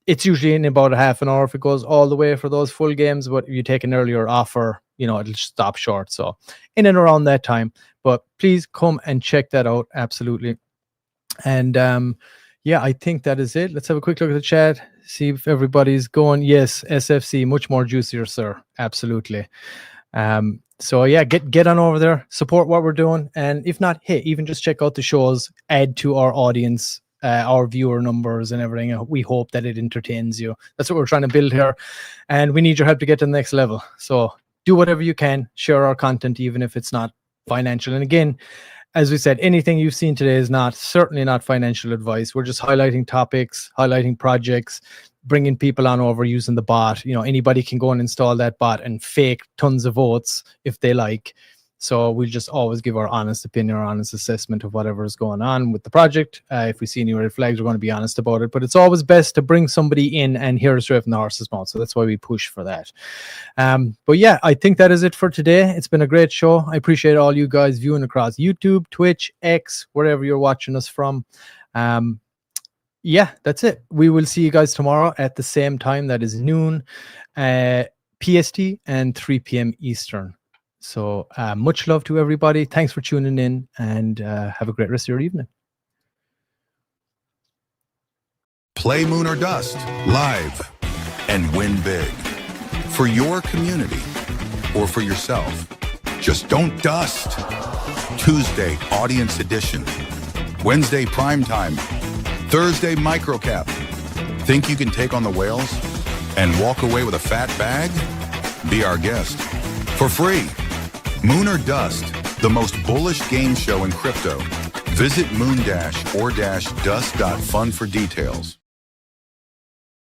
It's usually in about a half an hour if it goes all the way for those full games, but if you take an earlier offer, it'll stop short. So in and around that time, but please come and check that out. Absolutely. And yeah, I think that is it. Let's have a quick look at the chat, see if everybody's going. Yes, SFC, much more juicier, sir. Absolutely. So yeah, get on over there, support what we're doing. And if not, hey, even just check out the shows, add to our audience, our viewer numbers and everything. We hope that it entertains you. That's what we're trying to build here. And we need your help to get to the next level. So do whatever you can, share our content, even if it's not financial. And again, as we said, anything you've seen today is certainly not financial advice. We're just highlighting topics, highlighting projects, bringing people on over using the bot. Anybody can go and install that bot and fake tons of votes if they like. So we'll just always give our honest opinion, our honest assessment of whatever is going on with the project. If we see any red flags, we're going to be honest about it. But it's always best to bring somebody in and hear us straight from the horse's mouth. So that's why we push for that. But yeah, I think that is it for today. It's been a great show. I appreciate all you guys viewing across YouTube, Twitch, X, wherever you're watching us from. Yeah, that's it. We will see you guys tomorrow at the same time. That is noon PST and 3 p.m. Eastern. So much love to everybody. Thanks for tuning in, and have a great rest of your evening. Play Moon or Dust live and win big for your community or for yourself. Just don't dust. Tuesday, audience edition. Wednesday, prime time. Thursday, microcap. Think you can take on the whales and walk away with a fat bag? Be our guest for free. Moon or Dust, the most bullish game show in crypto. Visit moon-or-dust.fun for details.